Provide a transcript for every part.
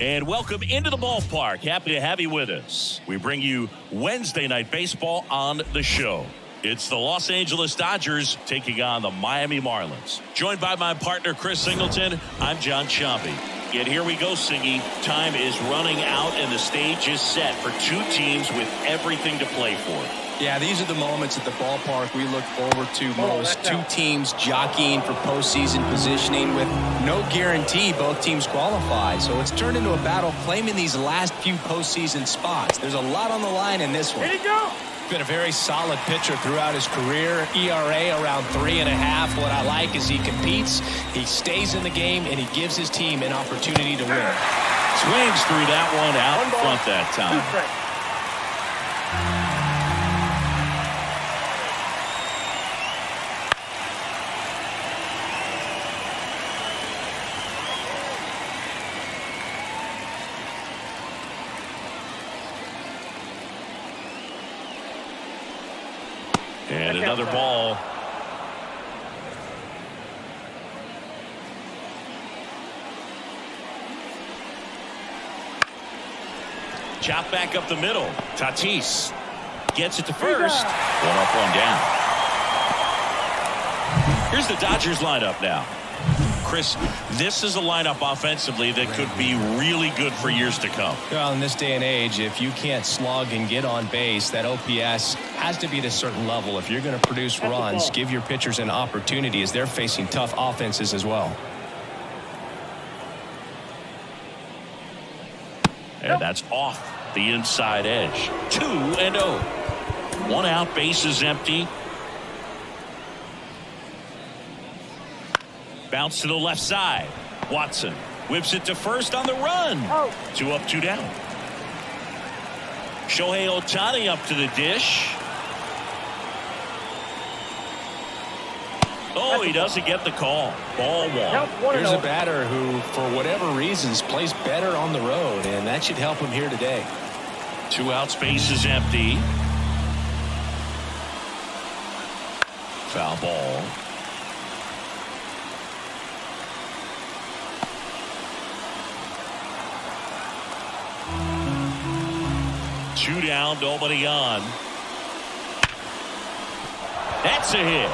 And welcome into the ballpark. Happy to have you with us. We bring you Wednesday Night Baseball on the show. It's the Los Angeles Dodgers taking on the Miami Marlins. Joined by my partner, Chris Singleton, I'm John Chompy. And here we go, Singy. Time is running out and the stage is set for two teams with everything to play for. Yeah, these are the moments at the ballpark we look forward to most. Two teams jockeying for postseason positioning with no guarantee both teams qualify. So it's turned into a battle claiming these last few postseason spots. There's a lot on the line in this one. Here you go. Been a very solid pitcher throughout his career. ERA around 3.5. What I like is he competes, he stays in the game, and he gives his team an opportunity to win. Swings through that one out in front that time. And another ball. Chop back up the middle. Tatis gets it to first. One up, one down. Here's the Dodgers lineup now. Chris, this is a lineup offensively that could be really good for years to come. Well, in this day and age, if you can't slug and get on base, that OPS has to be at a certain level. If you're going to produce runs, give your pitchers an opportunity as they're facing tough offenses as well. And that's off the inside edge. 2-0. One out, base is empty. Bounce to the left side. Watson whips it to first on the run. 2 up, 2 down. Shohei Ohtani up to the dish. Oh, he doesn't get the call. Ball one. Here's a batter who, for whatever reasons, plays better on the road, and that should help him here today. 2 outs, base is empty. Foul ball. Two down, nobody on. That's a hit.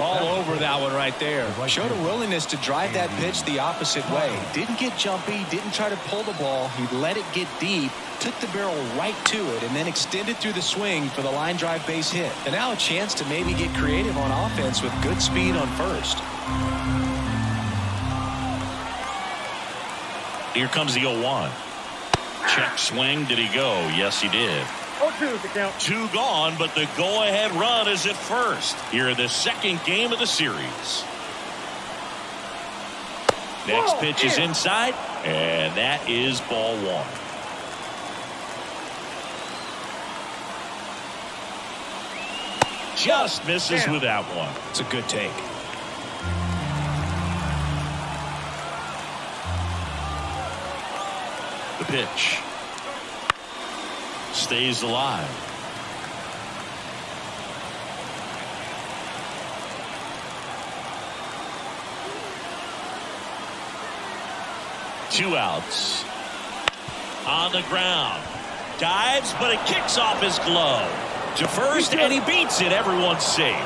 All over that one right there. Showed a willingness to drive that pitch the opposite way. Didn't get jumpy, didn't try to pull the ball. He let it get deep, took the barrel right to it, and then extended through the swing for the line drive base hit. And now a chance to maybe get creative on offense with good speed on first. Here comes the 0-1. Check swing. Did he go? Yes, he did. 0-2 the count. 2 gone, but the go-ahead run is at first. Here in the second game of the series. Next pitch is inside, and that is ball 1. Just misses with that one. It's a good take. The pitch stays alive. Two outs. On the ground. Dives, but it kicks off his glove. To first, and he beats it. Everyone's safe.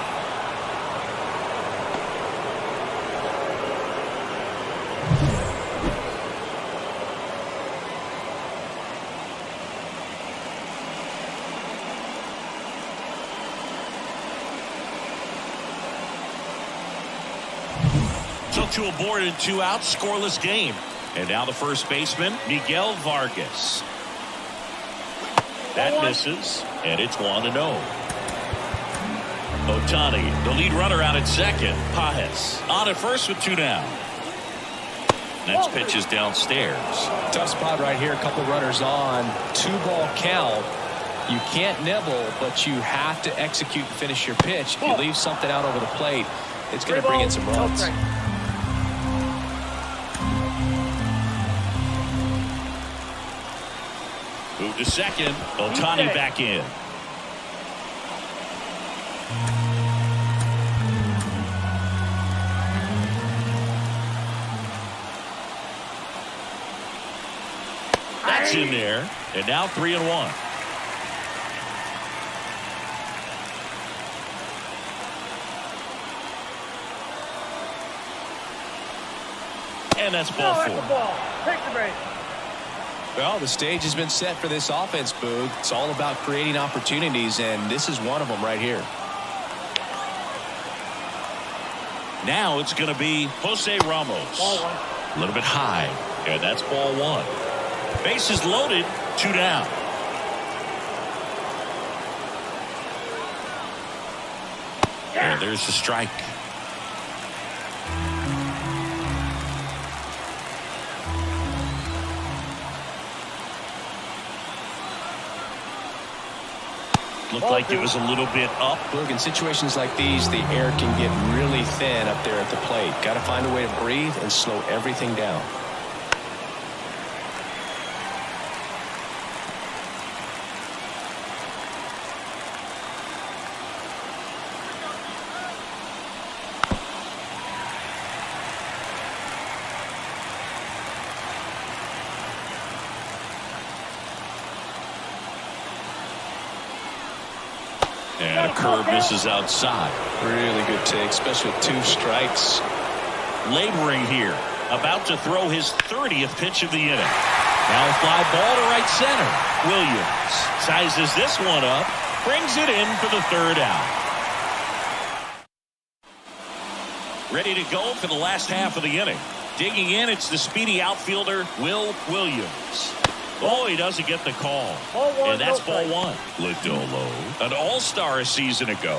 To a board and 2 outs, scoreless game. And now the first baseman, Miguel Vargas. That misses, and it's 1-0. Ohtani, the lead runner out at second. Pages on at first with 2 down. Next pitch is downstairs. Tough spot right here. A couple runners on. 2-ball count. You can't nibble, but you have to execute and finish your pitch. If you leave something out over the plate, it's going to bring in some runs. Move to second. Ohtani back in. That's in there. And now 3-1. And that's ball 4. Take the break. Well, the stage has been set for this offense, Boog. It's all about creating opportunities, and this is one of them right here. Now it's going to be Jose Ramos. Ball 1. A little bit high. And that's ball 1. Bases loaded. 2 down. And there's the strike. Looked like it was a little bit up. Look, in situations like these, the air can get really thin up there at the plate. Got to find a way to breathe and slow everything down. And a curve misses outside. Really good take, especially with 2 strikes. Laboring here. About to throw his 30th pitch of the inning. Now a fly ball to right center. Williams sizes this one up. Brings it in for the 3rd out. Ready to go for the last half of the inning. Digging in, it's the speedy outfielder, Will Williams. Oh, he doesn't get the call. And that's ball 1. Lodolo, an all-star a season ago.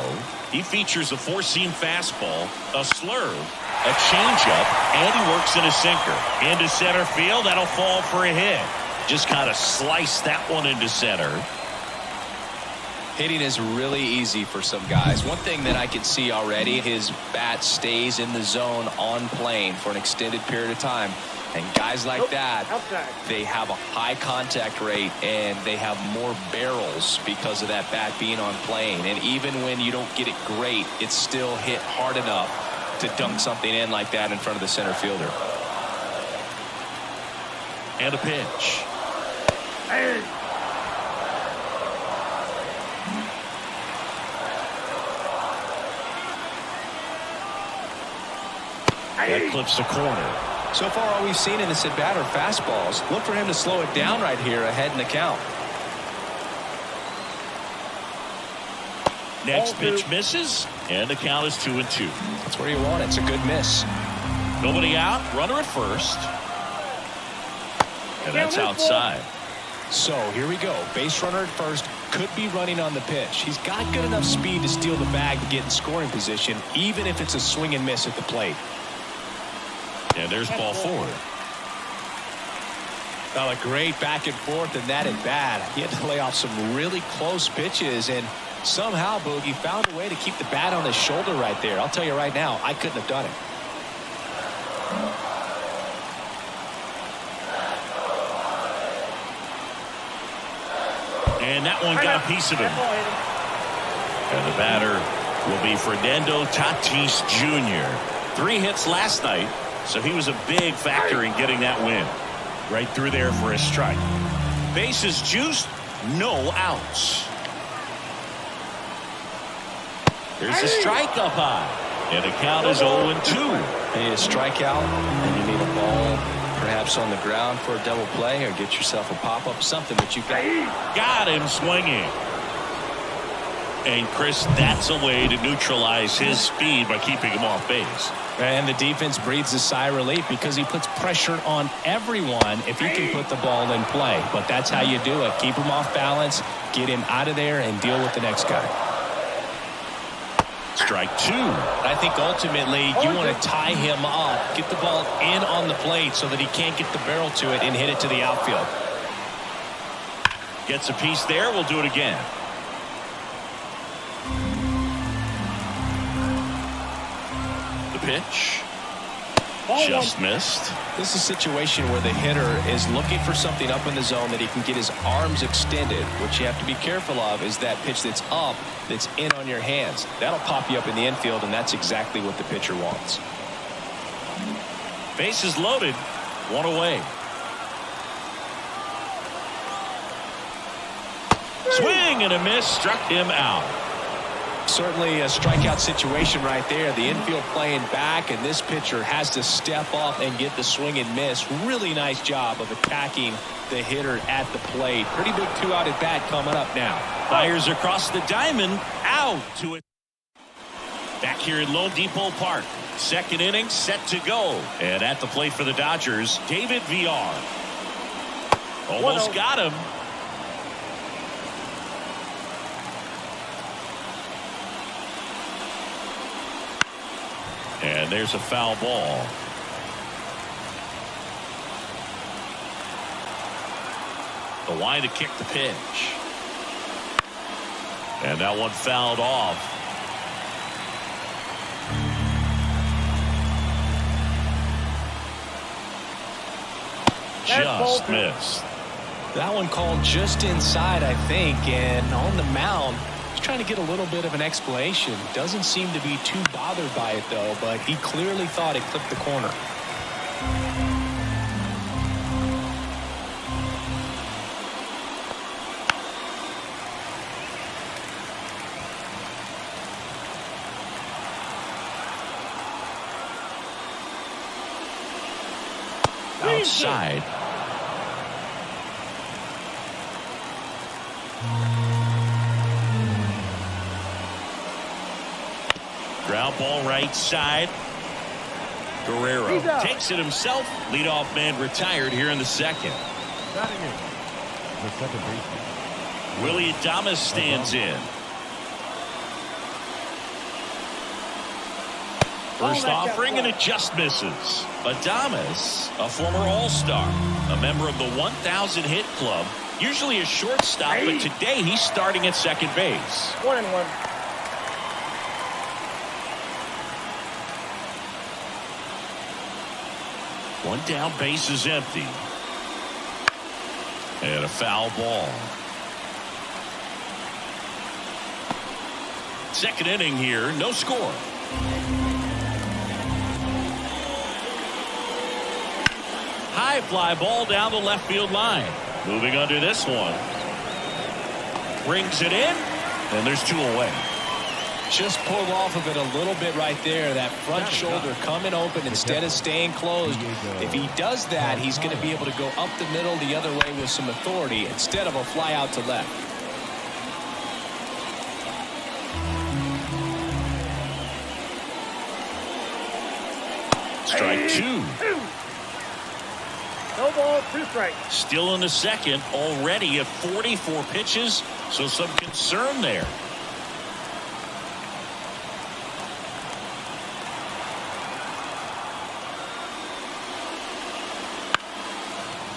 He features a 4-seam fastball, a slurve, a changeup, and he works in a sinker. Into center field, that'll fall for a hit. Just kind of slice that one into center. Hitting is really easy for some guys. One thing that I can see already, his bat stays in the zone on plane for an extended period of time. And guys like that, they have a high contact rate and they have more barrels because of that bat being on plane. And even when you don't get it great, it's still hit hard enough to dunk something in like that in front of the center fielder. And a pitch. That clips the corner. So far, all we've seen in this at-bat are fastballs. Look for him to slow it down right here ahead in the count. Next pitch misses, and the count is 2-2. That's where you want it. It's a good miss. Nobody out, runner at first. And that's outside. So here we go. Base runner at first, could be running on the pitch. He's got good enough speed to steal the bag to get in scoring position, even if it's a swing and miss at the plate. And there's ball 4. Well, a great back and forth in that at bat. He had to lay off some really close pitches, and somehow Boogie found a way to keep the bat on his shoulder right there. I'll tell you right now, I couldn't have done it. And that one got a piece of him. And the batter will be Fernando Tatis Jr. 3 hits last night, so he was a big factor in getting that win. Right through there for a strike. Bases juiced, no outs. There's a strike up high. And the count is 0-2. You need a strikeout, and you need a ball perhaps on the ground for a double play, or get yourself a pop-up, something that you got him swinging. And Chris, that's a way to neutralize his speed by keeping him off base. And the defense breathes a sigh of relief because he puts pressure on everyone if he can put the ball in play. But that's how you do it. Keep him off balance, get him out of there, and deal with the next guy. Strike 2. I think ultimately you want to tie him up, get the ball in on the plate so that he can't get the barrel to it and hit it to the outfield. Gets a piece there. We'll do it again. The pitch. Just missed. This is a situation where the hitter is looking for something up in the zone that he can get his arms extended. What you have to be careful of is that pitch that's up, that's in on your hands. That'll pop you up in the infield, and that's exactly what the pitcher wants. Bases loaded. 1 away. Swing and a miss, struck him out. Certainly a strikeout situation right there. The infield playing back, and this pitcher has to step up and get the swing and miss. Really nice job of attacking the hitter at the plate. Pretty big 2-out at bat coming up now. Fires across the diamond, out to it. Back here at Lone Depot Park. Second inning set to go. And at the plate for the Dodgers, David Villar. Almost got him. And there's a foul ball. The line to kick the pitch. And that one fouled off. Just missed. That one called just inside, I think, and on the mound, he's trying to get a little bit of an explanation. Doesn't seem to be too bothered by it, though, but he clearly thought it clipped the corner. Outside. Ground ball right side. Guerrero takes it himself. Leadoff man retired here in the second. The second baseman. Willie Adames stands in. First offering, and it just misses. Adames, a former All-Star, a member of the 1,000 hit club, usually a shortstop, but today he's starting at second base. 1-1. One down, base is empty. And a foul ball. Second inning here, no score. High fly ball down the left field line. Moving under this one. Brings it in, and there's two away. Just pulled off of it a little bit right there. That front shoulder coming open instead of staying closed. If he does that, he's going to be able to go up the middle the other way with some authority instead of a fly out to left. Strike two. No ball, 2 strikes. Still in the second, already at 44 pitches, so some concern there.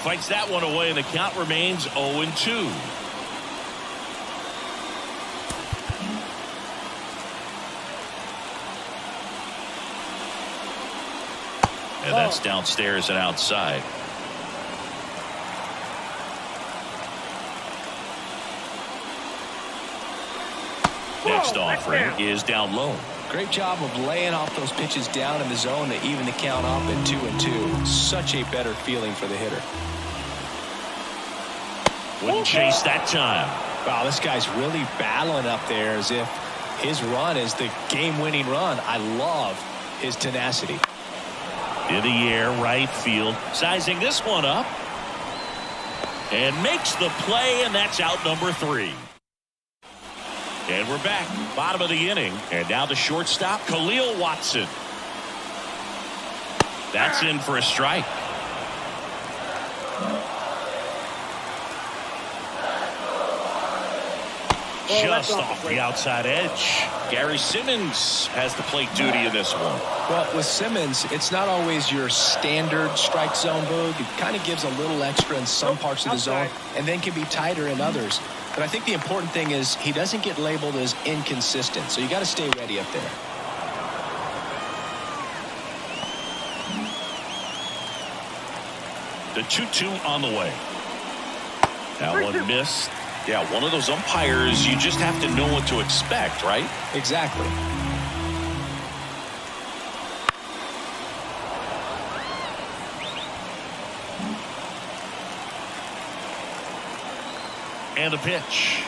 Fights that one away, and the count remains 0-2. And that's downstairs and outside. Next offering is down low. Great job of laying off those pitches down in the zone to even the count up at 2-2. Such a better feeling for the hitter. Wouldn't chase that time. Wow, this guy's really battling up there as if his run is the game-winning run. I love his tenacity. In the air, right field. Sizing this one up. And makes the play, and that's out number 3. And we're back, bottom of the inning. And now the shortstop, Khalil Watson. That's in for a strike. Just off the outside edge. Gary Simmons has the plate duty in this one. Well, with Simmons, it's not always your standard strike zone, Boog. It kind of gives a little extra in some parts of the zone and then can be tighter in others. But I think the important thing is he doesn't get labeled as inconsistent, so you got to stay ready up there. The 2-2 on the way. That one missed. Yeah, one of those umpires, you just have to know what to expect, right? Exactly. And a pitch.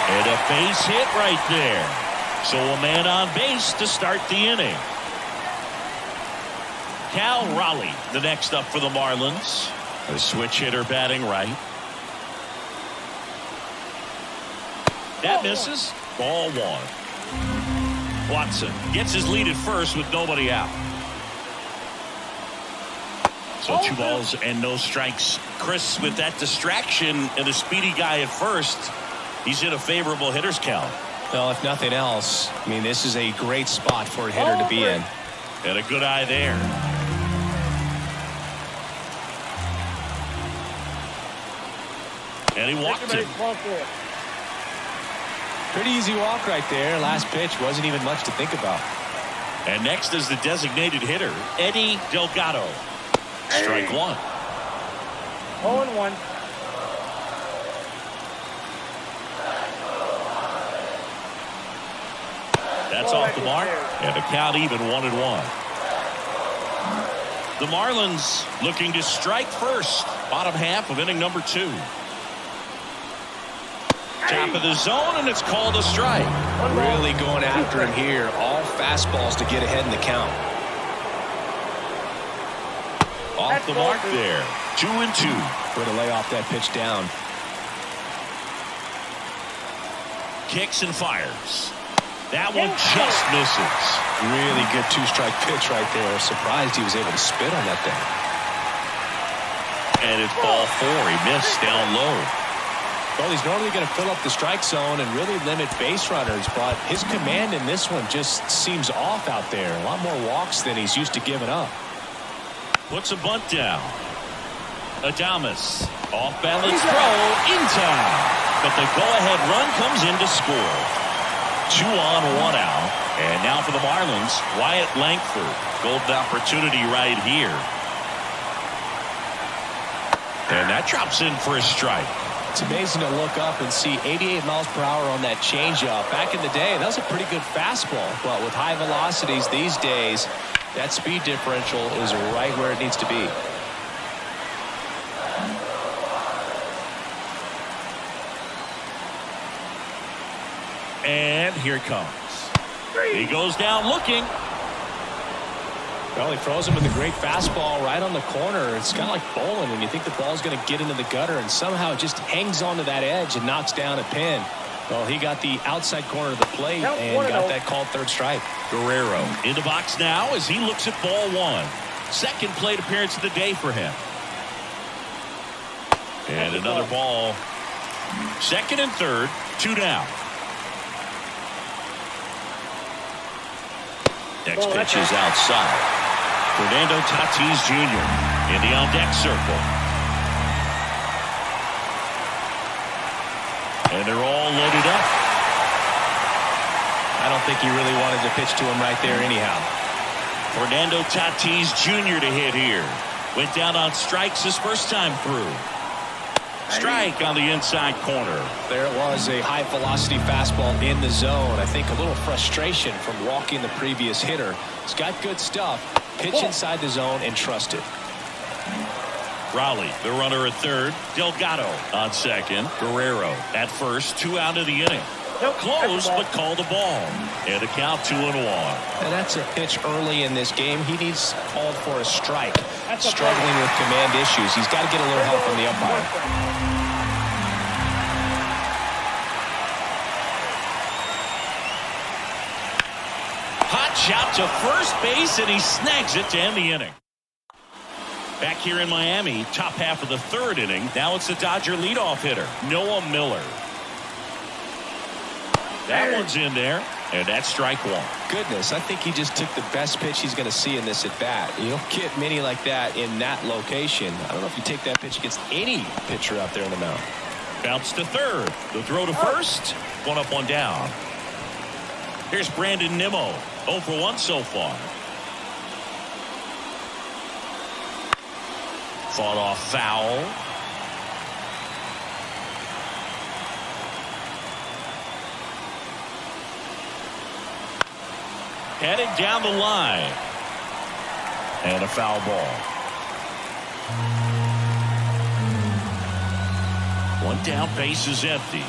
And a base hit right there. So a man on base to start the inning. Cal Raleigh, the next up for the Marlins. A switch hitter batting right. That misses. Ball one. Watson gets his lead at first with nobody out. So 2 balls and no strikes. Chris, with that distraction and the speedy guy at first, he's in a favorable hitter's count. Well, if nothing else, I mean, this is a great spot for a hitter to be in. And a good eye there. And he walked him. Pretty easy walk right there. Last pitch wasn't even much to think about. And next is the designated hitter, Eddie Delgado. Strike one. 0-1. That's off the mark. And the count even 1-1. The Marlins looking to strike first. Bottom half of inning number 2. Top of the zone, and it's called a strike. Really going after him here. All fastballs to get ahead in the count. Off the mark there. 2-2. Way to lay off that pitch down. Kicks and fires. That one just misses. Really good 2-strike pitch right there. Surprised he was able to spit on that thing. And it's ball 4. He missed down low. Well, he's normally going to fill up the strike zone and really limit base runners, but his command in this one just seems off out there. A lot more walks than he's used to giving up. Puts a bunt down. Adames. Off balance throw in time. But the go-ahead run comes in to score. 2 on, 1 out. And now for the Marlins, Wyatt Langford. Golden opportunity right here. And that drops in for a strike. It's amazing to look up and see 88 miles per hour on that changeup. Back in the day, that was a pretty good fastball. But with high velocities these days, that speed differential is right where it needs to be. And here it comes. He goes down looking. Well, he throws him with a great fastball right on the corner. It's kind of like bowling, and you think the ball's going to get into the gutter, and somehow it just hangs onto that edge and knocks down a pin. Well, he got the outside corner of the plate and got that called third strike. Guerrero in the box now as he looks at ball 1. Second plate appearance of the day for him. And another ball. Second and third, 2 down. Next pitch is outside. Fernando Tatis Jr. in the on-deck circle. And they're all loaded up. I don't think he really wanted to pitch to him right there anyhow. Fernando Tatis Jr. to hit here. Went down on strikes his first time through. Strike on the inside corner. There it was, a high-velocity fastball in the zone. I think a little frustration from walking the previous hitter. He's got good stuff. Pitch inside the zone and trust it. Raleigh, the runner at third. Delgado on second. Guerrero at first. 2 out of the inning. Close, but called a ball. And a count 2-1. And that's a pitch early in this game. He needs called for a strike. Struggling with command issues. He's got to get a little help from the umpire. Hot shot to first base, and he snags it to end the inning. Back here in Miami, top half of the third inning. Now it's the Dodger leadoff hitter, Noah Miller. That one's in there, and that's strike 1. Goodness, I think he just took the best pitch he's going to see in this at-bat. You don't get many like that in that location. I don't know if you take that pitch against any pitcher out there on the mound. Bounce to third. The throw to first. 1 up, 1 down. Here's Brandon Nimmo. 0 for 1 so far. Fought off foul. Heading down the line. And a foul ball. 1 down, base is empty.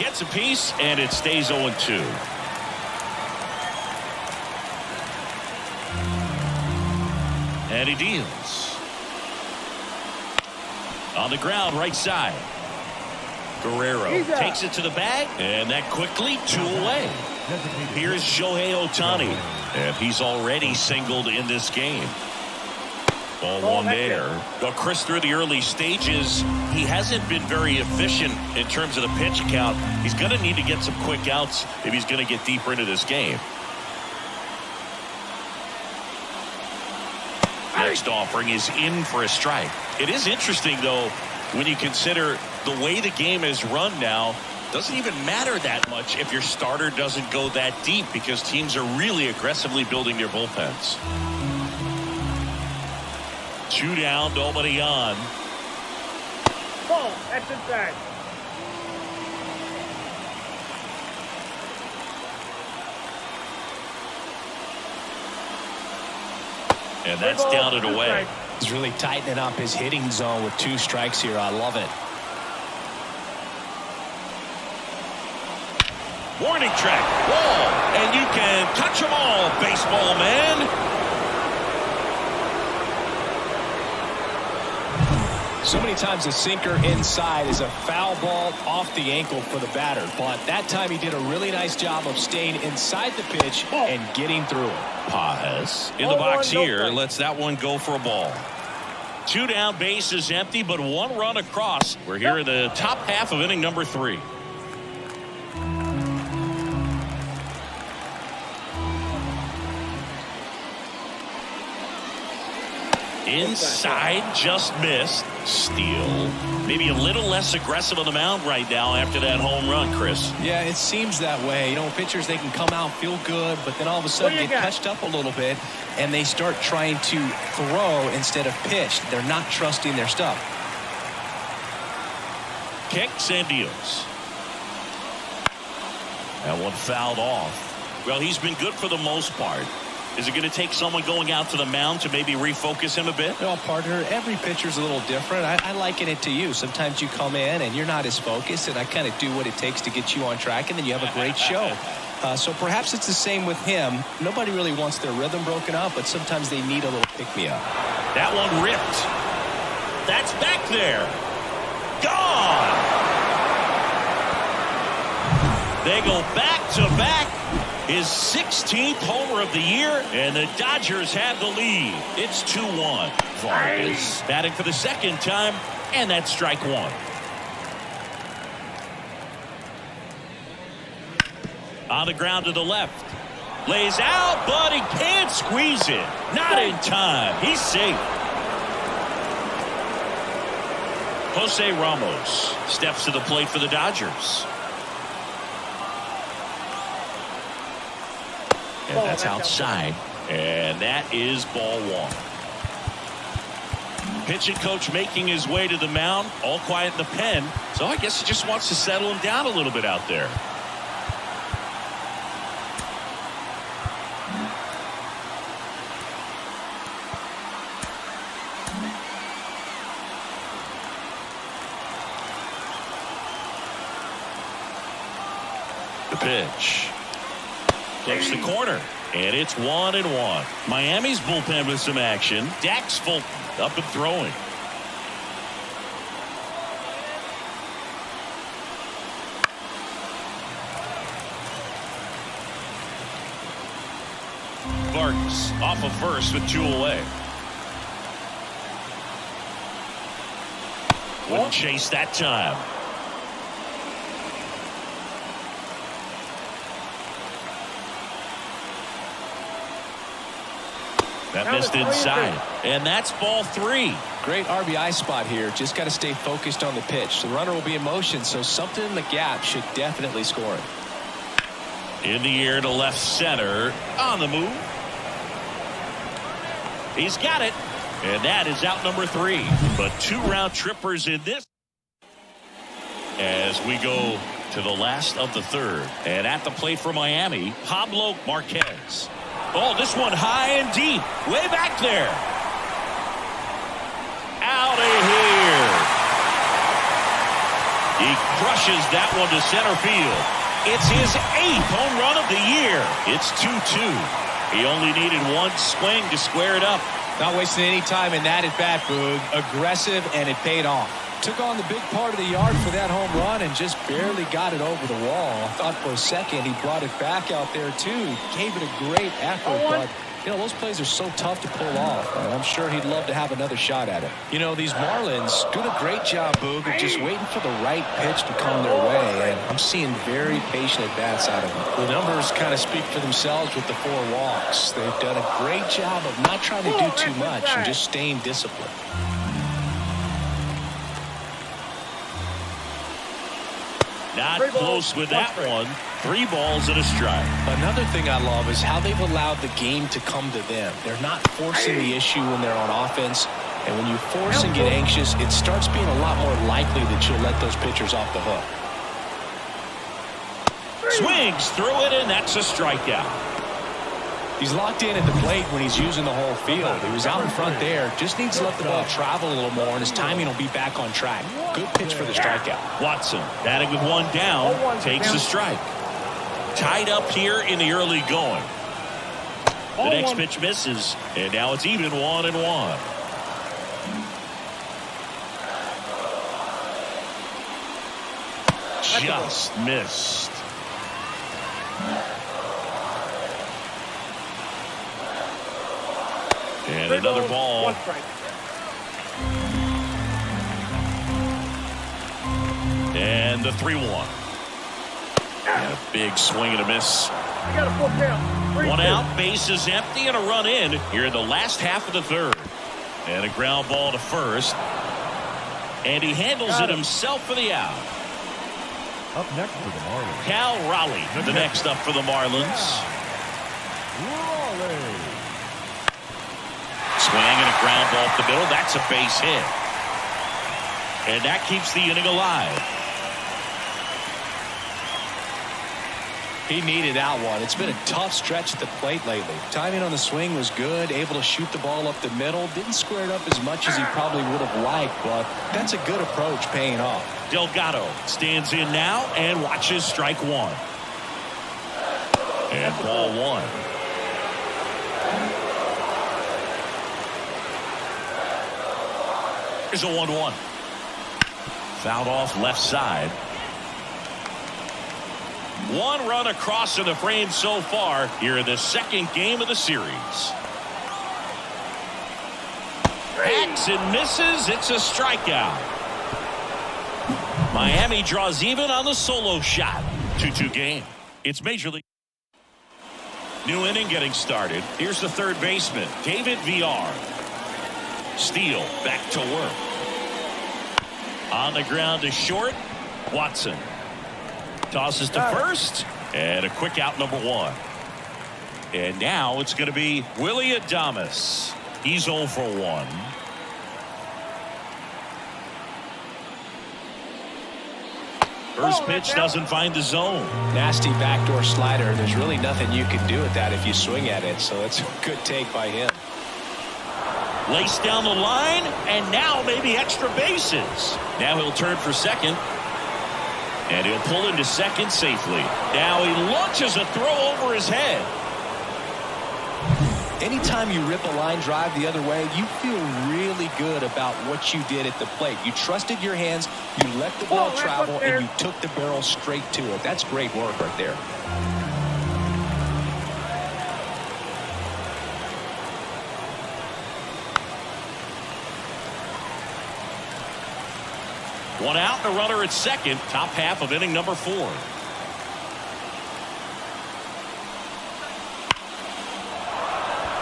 Gets a piece, and it stays 0-2. And he deals. On the ground, right side. Guerrero takes it to the bag, and that quickly 2 away. Here's Shohei Ohtani, and he's already singled in this game. Ball one there. Well, Chris, through the early stages, he hasn't been very efficient in terms of the pitch count. He's going to need to get some quick outs if he's going to get deeper into this game. Next offering is in for a strike. It is interesting, though, when you consider the way the game is run now. Doesn't even matter that much if your starter doesn't go that deep, because teams are really aggressively building their bullpens. 2 down, nobody on. Ball, that's inside. And that's down and away. He's really tightening up his hitting zone with 2 strikes here. I love it. Warning track, ball, and you can touch them all, baseball man. So many times a sinker inside is a foul ball off the ankle for the batter. But that time he did a really nice job of staying inside the pitch and getting through it. Paz in the box here, lets that one go for a ball. 2 down, base is empty, but 1 run across. We're here in the top half of inning number 3. Inside, just missed. Steal. Maybe a little less aggressive on the mound right now after that home run, Chris. Yeah, it seems that way. You know, pitchers, they can come out, feel good, but then all of a sudden get touched up a little bit, and they start trying to throw instead of pitch. They're not trusting their stuff. Kicks and deals. That one fouled off. Well, he's been good for the most part. Is it going to take someone going out to the mound to maybe refocus him a bit? Well, partner, every pitcher's a little different. I liken it to you. Sometimes you come in and you're not as focused, and I kind of do what it takes to get you on track, and then you have a great show. So perhaps it's the same with him. Nobody really wants their rhythm broken up, but sometimes they need a little pick-me-up. That one ripped. That's back there. Gone. They go back-to-back. His 16th homer of the year, and the Dodgers have the lead. It's 2-1. Vargas batting for the second time, and that's strike 1. On the ground to the left. Lays out, but he can't squeeze it. Not in time. He's safe. Jose Ramos steps to the plate for the Dodgers. And that's outside. And that is ball 1. Pitching coach making his way to the mound. All quiet in the pen. So I guess he just wants to settle him down a little bit out there. The pitch. Takes the corner, and it's 1-1. Miami's bullpen with some action. Dax Fulton up and throwing. Vargas off of first with 2 away. Wouldn't chase that time. That missed inside, and that's ball 3. Great RBI spot here. Just got to stay focused on the pitch. The runner will be in motion, so something in the gap should definitely score it. In the air to left center. On the move. He's got it, and that is out number 3. But 2 round trippers in this as we go to the last of the 3rd. And at the plate for Miami, Pablo Marquez. Oh, this one high and deep. Way back there. Out of here. He crushes launches that one to center field. It's his 8th home run of the year. It's 2-2. He only needed one swing to square it up. Not wasting any time in that at-bat, Boog. Aggressive, and it paid off. Took on the big part of the yard for that home run and just barely got it over the wall. I thought for a second he brought it back out there, too. Gave it a great effort, but, you know, those plays are so tough to pull off. I'm sure he'd love to have another shot at it. You know, these Marlins doing a great job, Boog, of just waiting for the right pitch to come their way, and I'm seeing very patient at-bats out of them. The numbers kind of speak for themselves with the 4 walks. They've done a great job of not trying to do too much and just staying disciplined. Not close with that one. 3 balls and a strike. Another thing I love is how they've allowed the game to come to them. They're not forcing the issue when they're on offense. And when you force and get anxious, it starts being a lot more likely that you'll let those pitchers off the hook. Swings through it, and that's a strikeout. He's locked in at the plate when he's using the whole field. He was out in front there. Just needs to let the ball travel a little more, and his timing will be back on track. Good pitch for the strikeout. Watson, batting with 1 down, takes a strike. Tied up here in the early going. The next pitch misses, and now it's even 1-1. Just missed. And another ball. And the 3-1. And a big swing and a miss. I got a 4 count. 1 out, base is empty, and a run in here in the last half of the 3rd. And a ground ball to first. And he handles it himself for the out. Up next for the Marlins, Cal Raleigh, the next up for the Marlins. Raleigh. Swing and a ground ball up the middle. That's a base hit. And that keeps the inning alive. He needed that one. It's been a tough stretch at the plate lately. Timing on the swing was good, able to shoot the ball up the middle. Didn't square it up as much as he probably would have liked, but that's a good approach paying off. Delgado stands in now and watches strike 1. And ball 1. Here's a 1-1. Fouled off left side. 1 run across in the frame so far here in the 2nd game of the series. Hacks and misses. It's a strikeout. Miami draws even on the solo shot. 2-2 game. It's Major League. New inning getting started. Here's the 3rd baseman, David Villar. Steele back to work. On the ground to short. Watson tosses to first, and a quick out, number 1. And now it's going to be Willy Adames. He's 0 for 1. First pitch doesn't find the zone. Nasty backdoor slider. There's really nothing you can do with that if you swing at it, so it's a good take by him. Laced down the line, and now maybe extra bases. Now he'll turn for second. And he'll pull into second safely. Now he launches a throw over his head. Anytime you rip a line drive the other way, you feel really good about what you did at the plate. You trusted your hands, you let the ball travel, and you took the barrel straight to it. That's great work right there. One out, and a runner at second. Top half of inning number 4.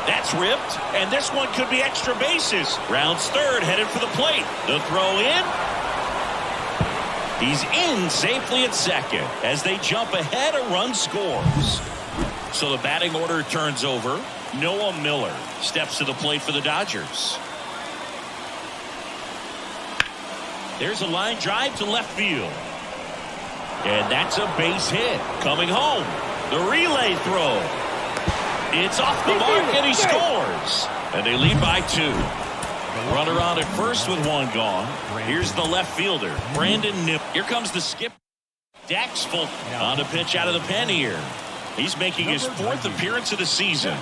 That's ripped, and this one could be extra bases. Rounds third, headed for the plate. The throw in. He's in safely at second. As they jump ahead, a run scores. So the batting order turns over. Noah Miller steps to the plate for the Dodgers. There's a line drive to left field. And that's a base hit. Coming home. The relay throw. It's off the mark, and he scores. And they lead by 2. Runner on at first with 1 gone. Here's the left fielder, Brandon Nip. Here comes the skip. Dax Fulton on the pitch out of the pen here. He's making his 4th appearance of the season.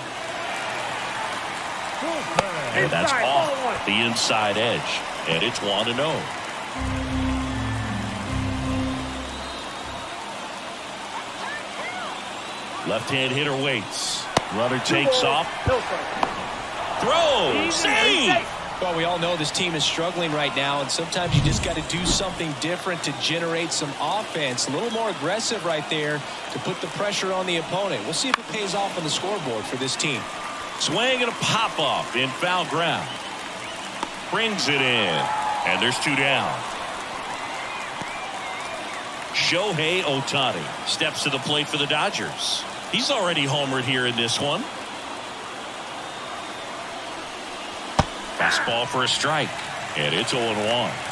And that's off the inside edge. And it's 1-0. Left-hand hitter waits. Runner takes off. Throw. Save. Well, we all know this team is struggling right now, and sometimes you just got to do something different to generate some offense. A little more aggressive right there to put the pressure on the opponent. We'll see if it pays off on the scoreboard for this team. Swing and a pop-off in foul ground. Brings it in. And there's 2 down. Shohei Ohtani steps to the plate for the Dodgers. He's already homered here in this one. Fastball for a strike. And it's 0-1.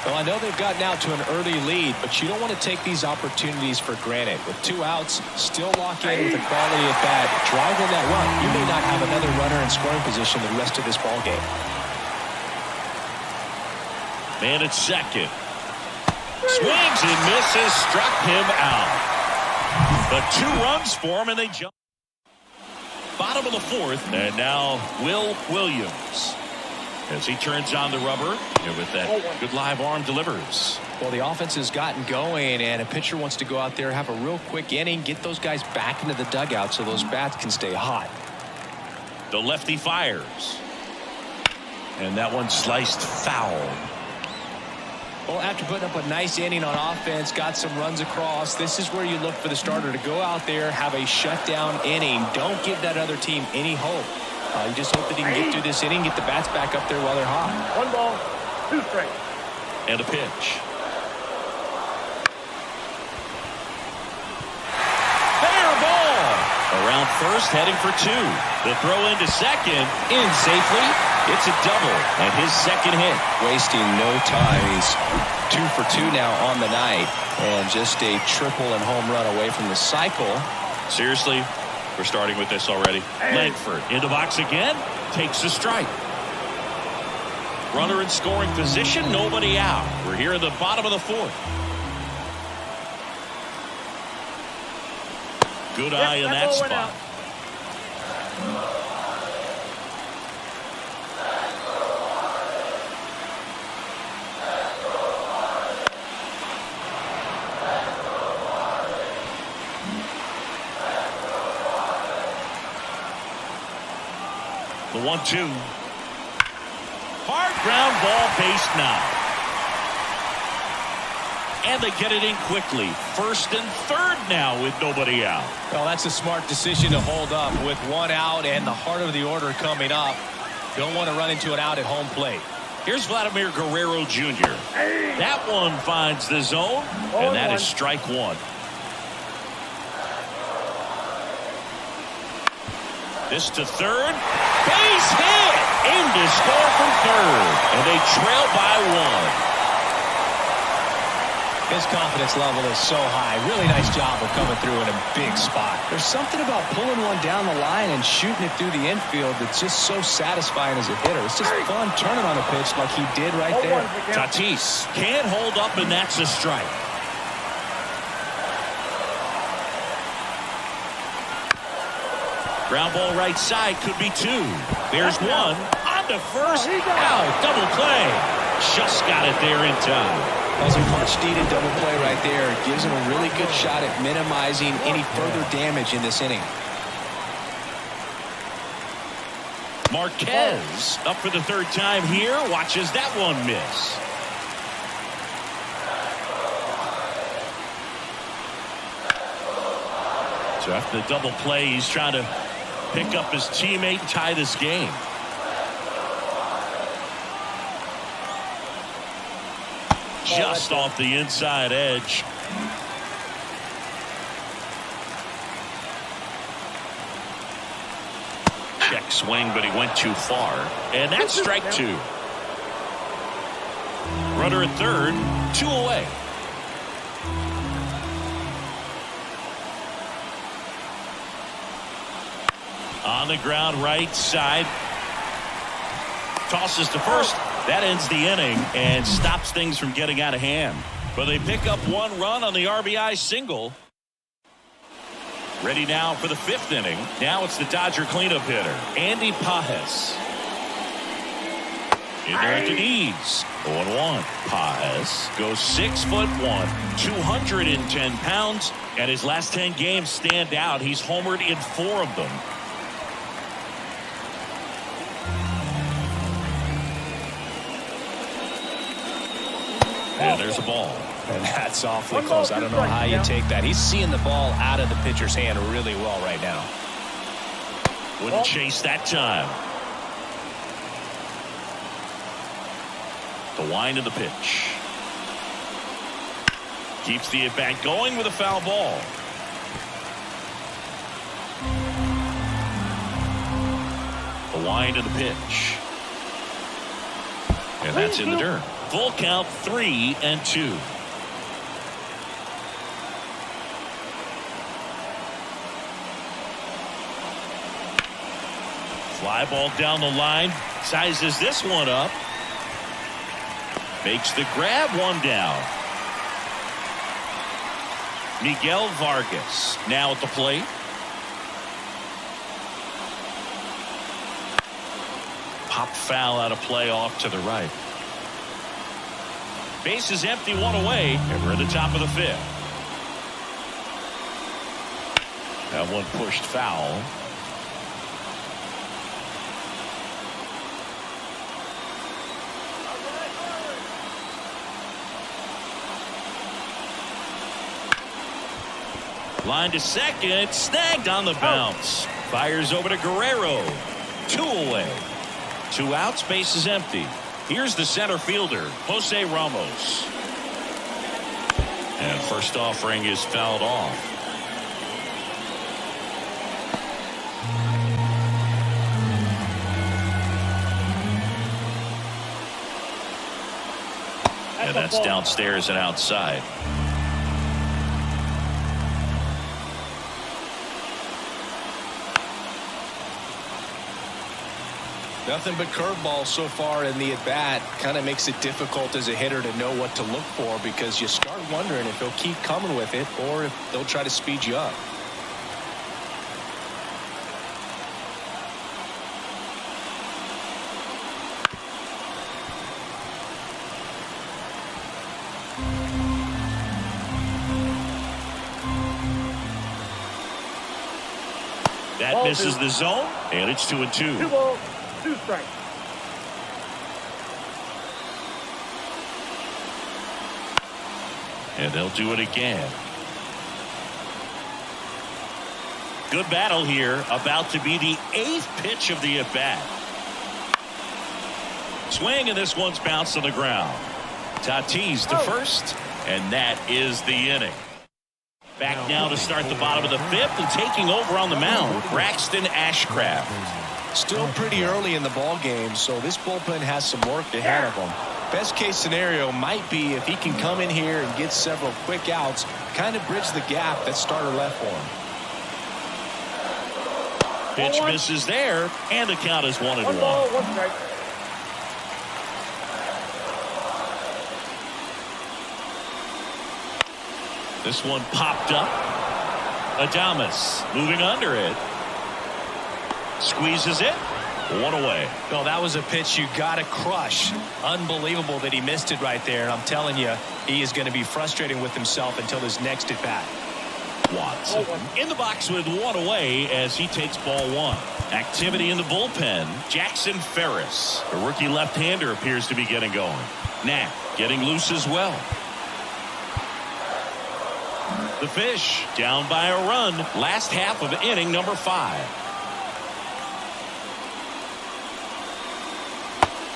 Well, I know they've gotten out to an early lead, but you don't want to take these opportunities for granted. With 2 outs, still lock in with a quality at bat. Drive in that run. You may not have another runner in scoring position the rest of this ball game. Man at second. Swings and misses. Struck him out. But 2 runs for him, and they jump. Bottom of the 4th, and now Will Williams. As he turns on the rubber, and with that good live arm delivers. Well, the offense has gotten going, and a pitcher wants to go out there, have a real quick inning, get those guys back into the dugout so those bats can stay hot. The lefty fires. And that one sliced foul. Well, after putting up a nice inning on offense, got some runs across, this is where you look for the starter to go out there, have a shutdown inning. Don't give that other team any hope. You just hope that he can get through this inning, get the bats back up there while they're hot. 1 ball, 2 strikes. And a pitch. Fair ball. Around first, heading for 2. The throw into second. In safely. It's a double. And his second hit. Wasting no time. He's 2 for 2 now on the night. And just a triple and home run away from the cycle. Seriously? We're starting with this already. Langford in the box again. Takes a strike. Runner in scoring position. Nobody out. We're here in the bottom of the 4th. Good eye in that spot. The 1-2. Hard ground ball, base now. And they get it in quickly. 1st and 3rd now with nobody out. Well, that's a smart decision to hold up with 1 out and the heart of the order coming up. Don't want to run into an out at home plate. Here's Vladimir Guerrero Jr. That one finds the zone, and that is strike 1. This to 3rd. Base hit! In to score from 3rd. And they trail by 1. His confidence level is so high. Really nice job of coming through in a big spot. There's something about pulling one down the line and shooting it through the infield that's just so satisfying as a hitter. It's just fun turning on a pitch like he did right there. Tatis can't hold up, and that's a strike. Ground ball right side, could be 2. There's 1 on to first. Out, double play. Just got it there in time. That was a much-needed double play right there. It gives him a really good shot at minimizing any further damage in this inning. Marquez up for the 3rd time here. Watches that one miss. So after the double play, he's trying to pick up his teammate and tie this game. Just off the inside edge. Check swing, but he went too far. And that's strike 2. Runner at 3rd, 2 away. On the ground, right side. Tosses to first. That ends the inning and stops things from getting out of hand. But they pick up 1 run on the RBI single. Ready now for the 5th inning. Now it's the Dodger cleanup hitter, Andy Pages. In there at the knees. 0-1. Pages goes 6'1", 210 pounds, and his last 10 games stand out. He's homered in 4 of them. And there's a ball. And that's awfully close. I don't know how you take that. He's seeing the ball out of the pitcher's hand really well right now. Wouldn't chase that time. The wind of the pitch. Keeps the at-bat going with a foul ball. The wind of the pitch. And that's in the dirt. Full count, 3-2. Fly ball down the line. Sizes this one up. Makes the grab, 1 down. Miguel Vargas now at the plate. Pop foul out of play off to the right. Base is empty, 1 away, and we're at the top of the 5th. That one pushed foul. Line to second, snagged on the bounce. Fires over to Guerrero. 2 away. 2 outs, base is empty. Here's the center fielder, Jose Ramos. And first offering is fouled off. And that's downstairs and outside. Nothing but curveballs so far in the at-bat. Kind of makes it difficult as a hitter to know what to look for because you start wondering if he'll keep coming with it or if they'll try to speed you up. That misses the zone, and it's 2-2. 2 balls, 2 strikes. And they'll do it again. Good battle here. About to be the 8th pitch of the at-bat. Swing, and this one's bounced on the ground. Tatis to first, and that is the inning. Back now to start the bottom of the 5th, and taking over on the mound, Braxton Ashcraft. Still pretty early in the ball game, so this bullpen has some work ahead of them. Best case scenario might be if he can come in here and get several quick outs, kind of bridge the gap that starter left for him. Pitch misses there, and the count is 1-1. 1 ball, 1 strike. This one popped up. Adames moving under it. Squeezes it. 1 away. No, that was a pitch you got to crush. Unbelievable that he missed it right there. And I'm telling you, he is going to be frustrating with himself until his next at bat. Watson in the box with 1 away as he takes ball 1. Activity in the bullpen. Jackson Ferris, the rookie left-hander, appears to be getting going. Knapp getting loose as well. The Fish down by a run. Last half of inning number 5.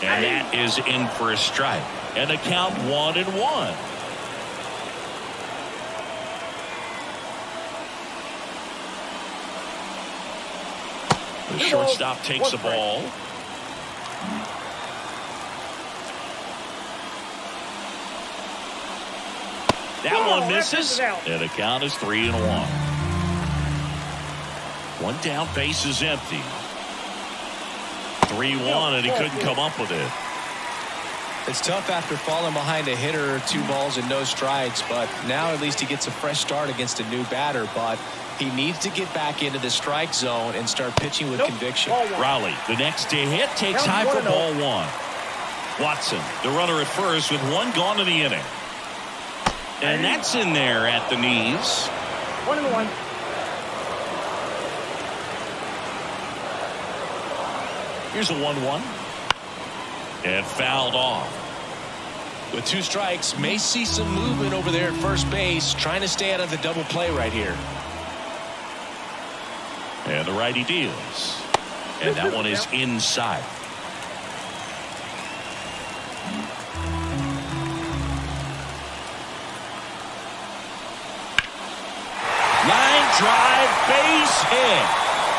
And that is in for a strike. And the count 1-1. The shortstop takes the ball. That one misses, and the count is 3-1. 1 down, base is empty. 3-1, and he couldn't come up with it. It's tough after falling behind a hitter, 2 balls and no strikes, but now at least he gets a fresh start against a new batter. But he needs to get back into the strike zone and start pitching with conviction. Raleigh, the next to hit, takes high for ball 1. Watson, the runner at first with 1 gone in the inning. And that's in there at the knees. 1-1. Here's a 1-1. And fouled off. With 2 strikes, may see some movement over there at first base, trying to stay out of the double play right here. And the righty deals. And that one is inside. Line drive, base hit.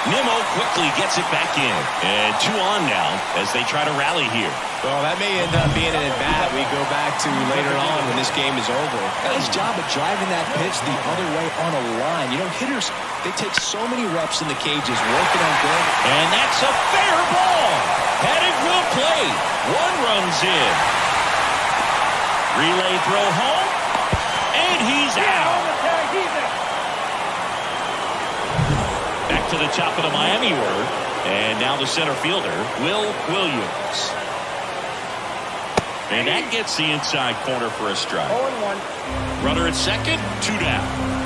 Nimmo quickly gets it back in. And 2 on now as they try to rally here. Well, that may end up being an at-bat we go back to later on when this game is over. Nice job of driving that pitch the other way on a line. You know, hitters, they take so many reps in the cages working on good. And that's a fair ball. Headed will play. 1 runs in. Relay throw home. And he's out. Back to the top of the Miami order. And now the center fielder, Will Williams. And that gets the inside corner for a strike. 0-1. Runner at second, 2 down.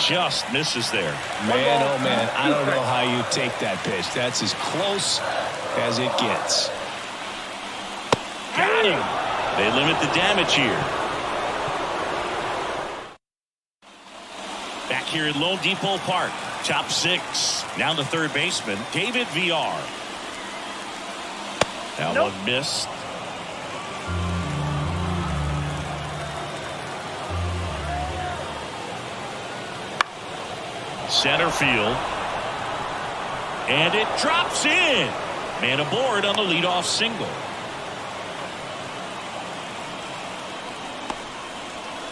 Just misses there. Man, oh man, I don't know how you take that pitch. That's as close as it gets. Got him. They limit the damage here. Back here at Lone Depot Park, top 6. Now the third baseman, David VR. That one missed. Center field. And it drops in. Man aboard on the leadoff single.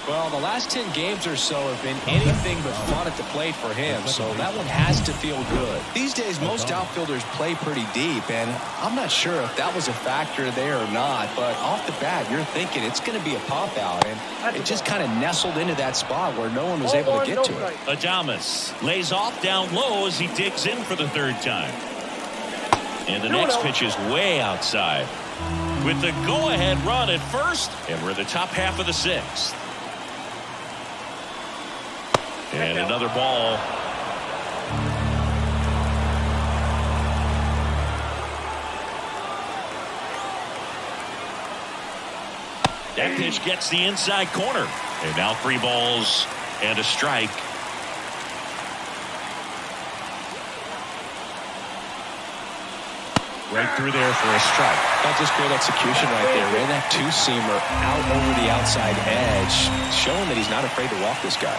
Well, the last 10 games or so have been anything but fun at the plate for him, so that one has to feel good. These days, most outfielders play pretty deep, and I'm not sure if that was a factor there or not, but off the bat, you're thinking it's going to be a pop-out, and it just kind of nestled into that spot where no one was able to get to it. Adames lays off down low as he digs in for the 3rd time. And the next pitch is way outside. With the go-ahead run at first, and we're in the top half of the 6th. And another ball. That pitch gets the inside corner. And now 3 balls and a strike. Right through there for a strike. That's just great execution right there. Ran that 2-seamer out over the outside edge, showing that he's not afraid to walk this guy.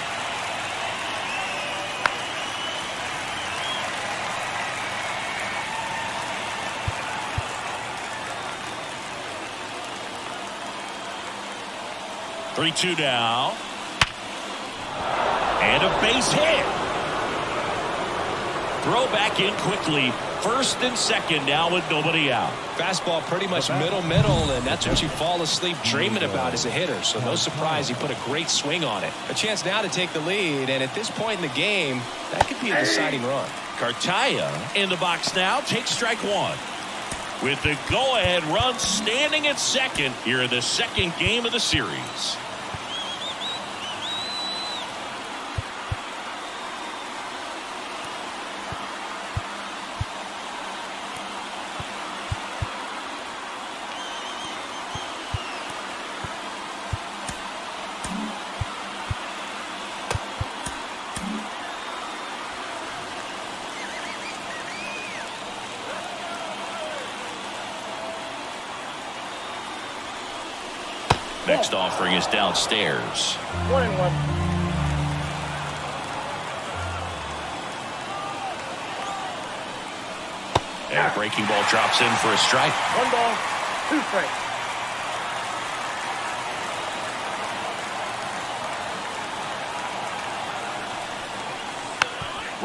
Three-two now. And a base hit. Throw back in quickly. 1st and 2nd now with nobody out. Fastball pretty much middle, and that's what you fall asleep dreaming about as a hitter. So no surprise he put a great swing on it. A chance now to take the lead, and at this point in the game, that could be a deciding run. Cartaya in the box now, takes strike 1. With the go-ahead run standing at second here in the 2nd game of the series. Next offering is downstairs. 1-1. And Breaking ball drops in for a strike. 1 ball, 2 strikes.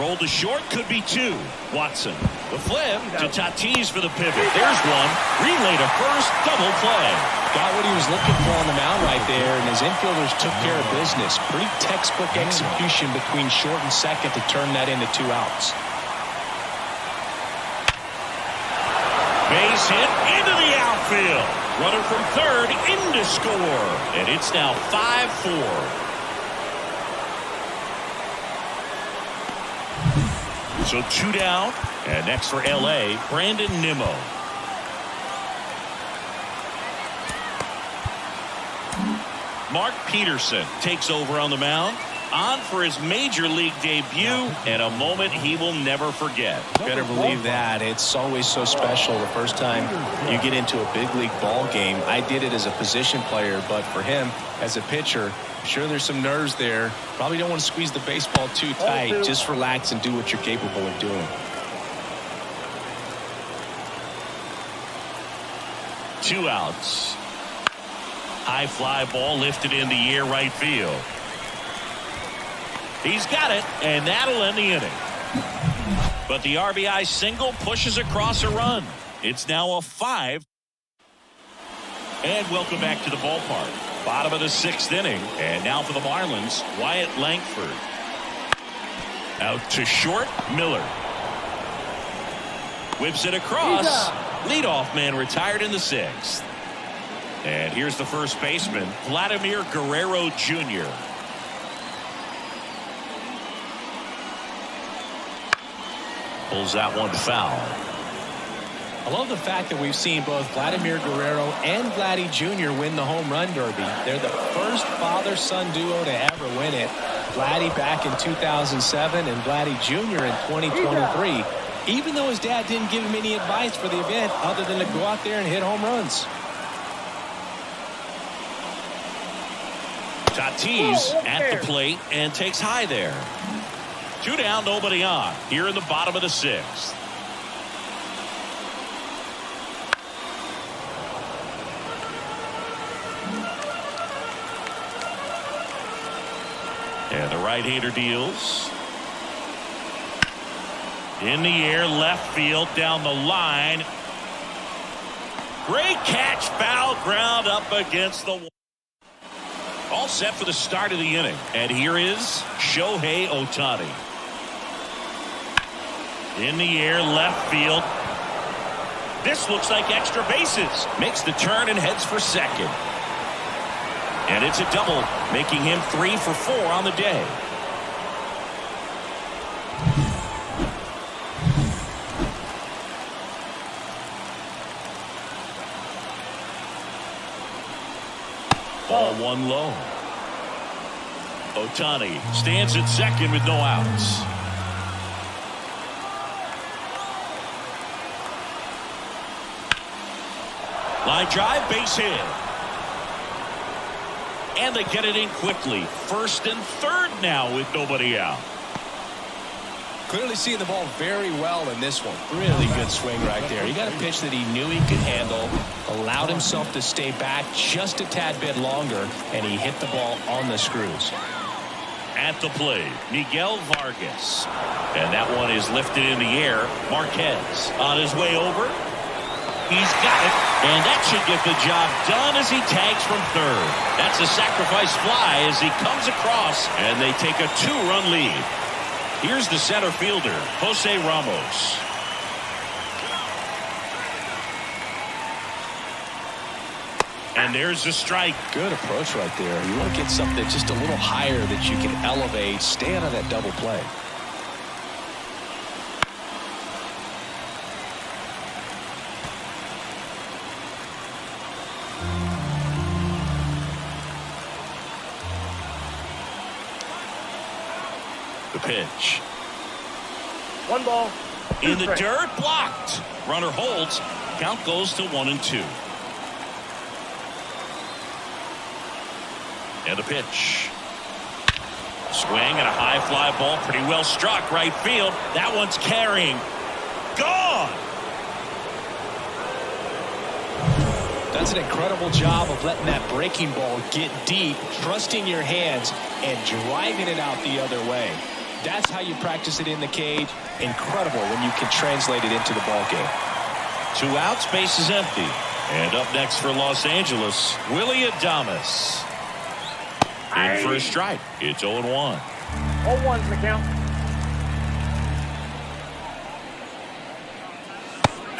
Roll to short, could be 2. Watson. The flip to Tatis for the pivot. There's one. Relay to first, double play. Got what he was looking for on the mound right there, and his infielders took care of business. Pretty textbook execution between short and second to turn that into 2 outs. Base hit into the outfield. Runner from third in to score. And it's now 5-4. So 2 down. And next for L.A., Brandon Nimmo. Mark Peterson takes over on the mound. On for his major league debut, and a moment he will never forget. Better believe that. It's always so special the first time you get into a big league ball game. I did it as a position player, but for him as a pitcher, sure there's some nerves there. Probably don't want to squeeze the baseball too tight. Just relax and do what you're capable of doing. 2 outs. High fly ball lifted in the air right field. He's got it, and that'll end the inning. But the RBI single pushes across a run. It's now a 5. And welcome back to the ballpark. Bottom of the 6th inning. And now for the Marlins, Wyatt Langford. Out to short, Miller. Whips it across. Leadoff man retired in the 6th. And here's the first baseman, Vladimir Guerrero Jr. Pulls that one foul. I love the fact that we've seen both Vladimir Guerrero and Vladdy Jr. win the home run derby. They're the first father-son duo to ever win it. Vladdy back in 2007 and Vladdy Jr. in 2023. Even though his dad didn't give him any advice for the event other than to go out there and hit home runs. Tatis at the plate and takes high there. 2 down, nobody on. Here in the bottom of the 6th. And the right-hander deals. In the air, left field, down the line. Great catch, foul ground up against the wall. All set for the start of the inning. And here is Shohei Ohtani. In the air, left field. This looks like extra bases. Makes the turn and heads for second. And it's a double, making him 3 for 4 on the day. Ball 1 low. Ohtani stands at second with no outs. Line drive, base hit. And they get it in quickly. First and third now with nobody out. Clearly seeing the ball very well in this one. Really good swing right there. He got a pitch that he knew he could handle, allowed himself to stay back just a tad bit longer, and he hit the ball on the screws. At the plate, Miguel Vargas. And that one is lifted in the air. Marquez on his way over. He's got it, and that should get the job done as he tags from third. That's a sacrifice fly as he comes across, and they take a 2-run lead. Here's the center fielder, Jose Ramos. And there's the strike. Good approach right there. You want to get something that's just a little higher that you can elevate, stay out of that double play. The pitch. 1 ball. In the dirt, blocked. Runner holds. Count goes to 1-2. And the pitch. Swing and a high fly ball, pretty well struck right field. That one's carrying. Gone. That's an incredible job of letting that breaking ball get deep, trusting your hands, and driving it out the other way. That's how you practice it in the cage. Incredible when you can translate it into the ball game. 2 outs, base is empty. And up next for Los Angeles, Willy Adames. In for a strike. It's 0-1. 0-1's the count.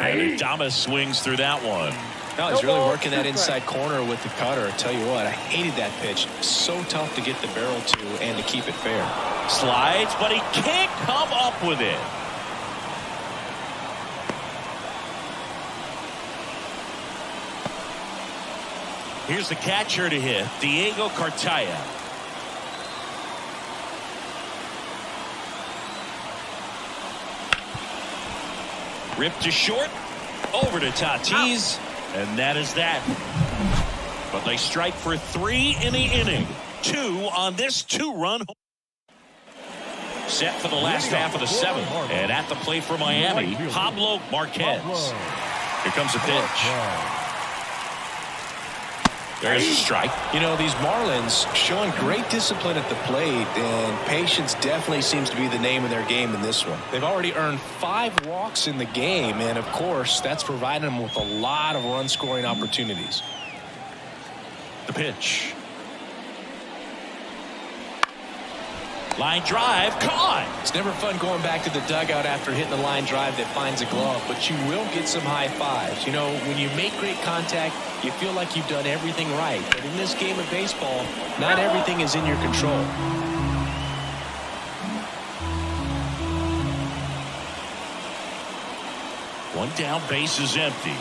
And Adames swings through that one. No, he's really working that inside corner with the cutter. I tell you what, I hated that pitch. So tough to get the barrel to and to keep it fair. Slides, but he can't come up with it. Here's the catcher to hit, Diego Cartaya. Ripped to short, over to Tatis, and that is that. But they strike for 3 in the inning. 2 on this 2-run. Set for the last half of the 7th. And at the plate for Miami, Pablo Marquez. Here comes a pitch. There's a strike. You know, these Marlins showing great discipline at the plate, and patience definitely seems to be the name of their game in this one. They've already earned 5 walks in the game, and of course, that's providing them with a lot of run-scoring opportunities. The pitch. Line drive, caught. It's never fun going back to the dugout after hitting the line drive that finds a glove, but you will get some high fives. You know, when you make great contact, you feel like you've done everything right. But in this game of baseball, not everything is in your control. One down, base is empty.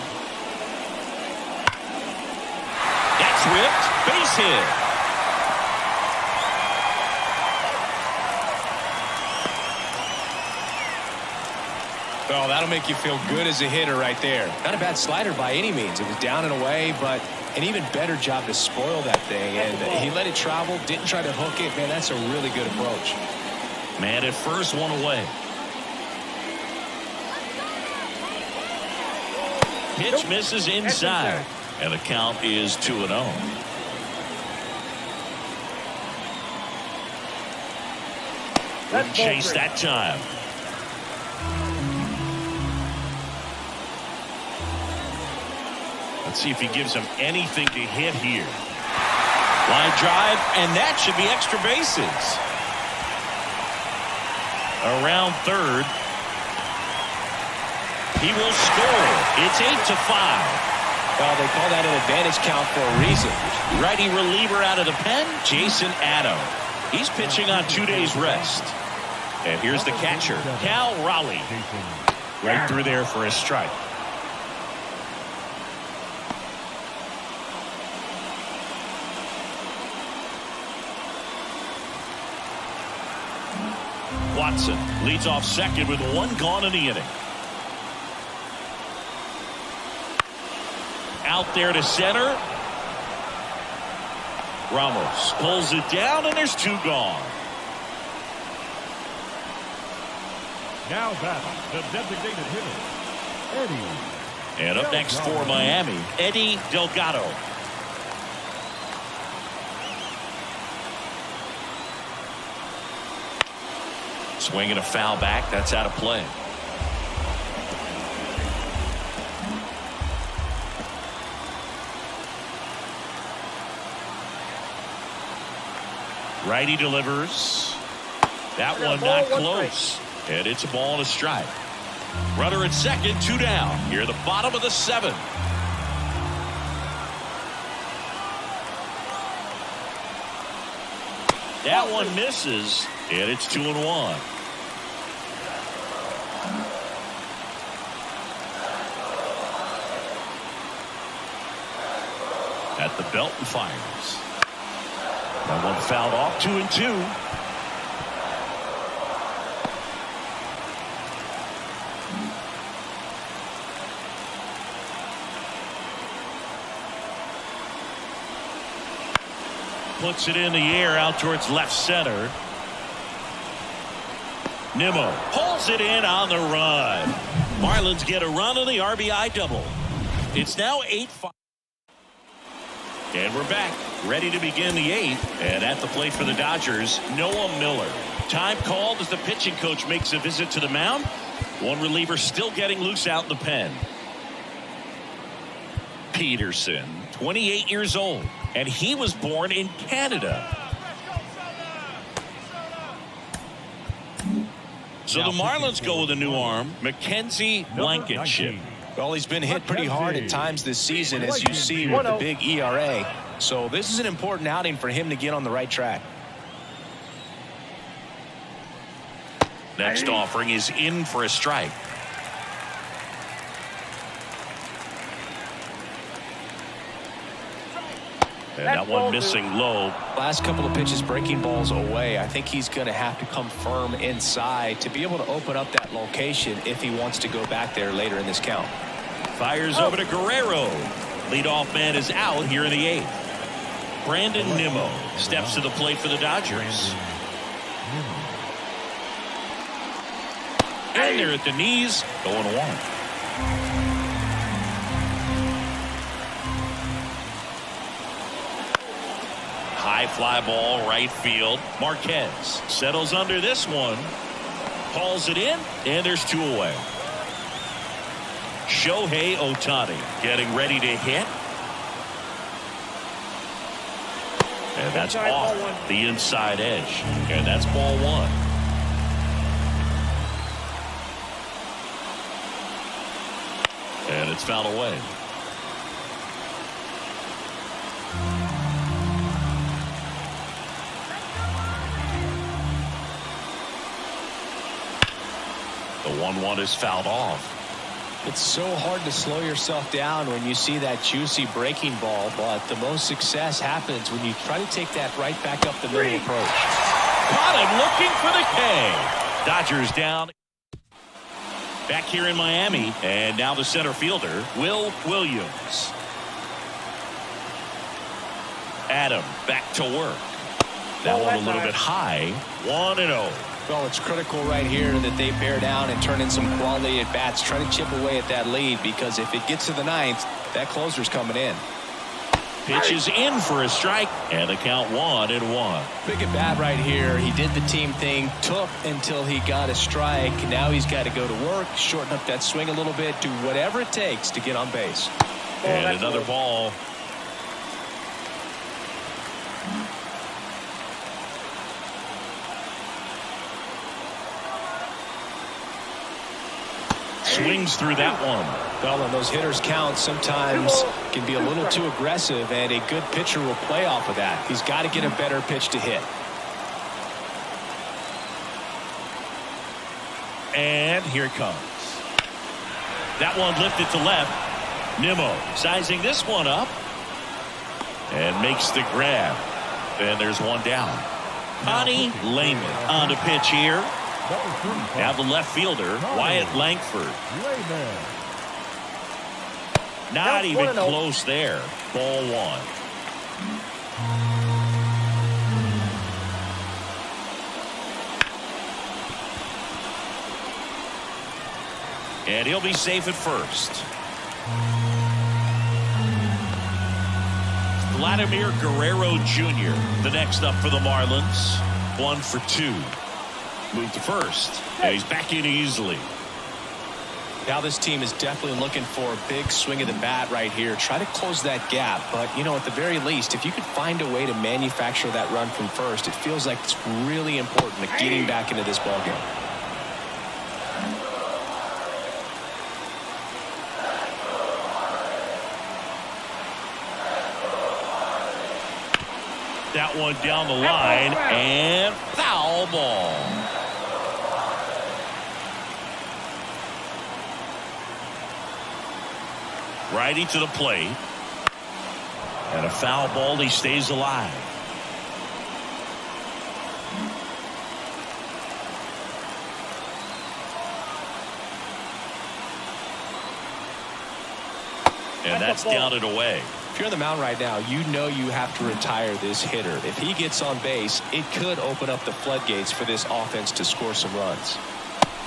That's ripped, base hit. Well, that'll make you feel good as a hitter right there. Not a bad slider by any means. It was down and away, but an even better job to spoil that thing. And he let it travel, didn't try to hook it. Man, that's a really good approach. Man at first, 1 away. Pitch misses inside. And the count is 2-0. Wouldn't chase that time. Let's see if he gives him anything to hit here. Line drive, and that should be extra bases. Around third. He will score. It's 8-5. Well, they call that an advantage count for a reason. Righty reliever out of the pen, Jason Addo. He's pitching on 2 days rest. And here's the catcher, Cal Raleigh. Right through there for a strike. Watson leads off second with 1 gone in the inning. Out there to center. Ramos pulls it down, and there's 2 gone. Now back the designated hitter, Eddie. And up next for Miami, Eddie Delgado. Swinging a foul back. That's out of play. Righty delivers. That one not close. And it's a ball and a strike. Runner at second, 2 down. Here at the bottom of the 7th. That one misses. And it's 2-1. At the belt and fires. That one fouled off, 2-2. Puts it in the air out towards left center. Nimmo pulls it in on the run. Marlins get a run on the RBI double. It's now 8-5. And we're back, ready to begin the 8th. And at the plate for the Dodgers, Noah Miller. Time called as the pitching coach makes a visit to the mound. One reliever still getting loose out in the pen. Peterson, 28 years old, and he was born in Canada. So the Marlins go with a new arm, Mackenzie Blankenship. Well, he's been hit pretty hard at times this season, as you see with the big ERA. So this is an important outing for him to get on the right track. Next offering is in for a strike. And that one missing low. Last couple of pitches breaking balls away. I think he's going to have to come firm inside to be able to open up that location if he wants to go back there later in this count. Fires over to Guerrero. Leadoff man is out here in the 8th. Brandon Nimmo steps to the plate for the Dodgers. And they're at the knees, 0-1. High fly ball, right field. Marquez settles under this one. Calls it in, and there's 2 away. Shohei Ohtani getting ready to hit. And that's off the inside edge. And that's ball 1. And it's fouled away. The 1-1 is fouled off. It's so hard to slow yourself down when you see that juicy breaking ball, but the most success happens when you try to take that right back up the middle approach. Caught him looking for the K. Dodgers down. Back here in Miami, and now the center fielder, Will Williams. Adam back to work. That one a little bit high. 1-0. Well, it's critical right here that they bear down and turn in some quality at bats. Try to chip away at that lead, because if it gets to the 9th, that closer's coming in. Pitch is in for a strike, and the count 1-1. Big at bat right here. He did the team thing, took until he got a strike. Now he's got to go to work, shorten up that swing a little bit, do whatever it takes to get on base. And another ball. Swings through that one. Well, and those hitters count sometimes can be a little too aggressive, and a good pitcher will play off of that. He's got to get a better pitch to hit. And here it comes. That one lifted to left. Nimmo sizing this one up and makes the grab. And there's one down. Connie Lehman on the pitch here. Now the left fielder, Wyatt Langford. Not even close there. Ball 1. And he'll be safe at first. Vladimir Guerrero Jr. the next up for the Marlins. 1 for 2. Move to first. And he's back in easily. Now this team is definitely looking for a big swing of the bat right here. Try to close that gap. But, you know, at the very least, if you could find a way to manufacture that run from first, it feels like it's really important to getting back into this ballgame. That one down the line, and foul ball. Righty to the plate. And a foul ball. He stays alive. And that's down and away. If you're on the mound right now, you know you have to retire this hitter. If he gets on base, it could open up the floodgates for this offense to score some runs.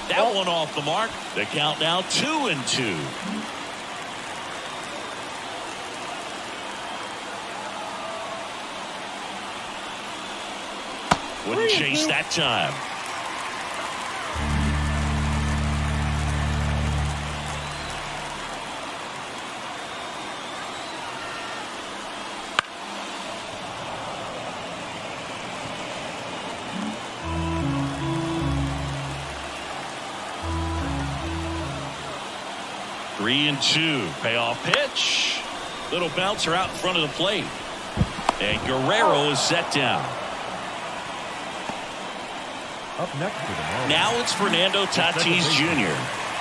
That one off the mark. The count now 2-2. Wouldn't chase that time. Three and two. Payoff pitch. Little bouncer out in front of the plate. And Guerrero is set down. Up next to the Marlins. Now it's Fernando Tatis Jr.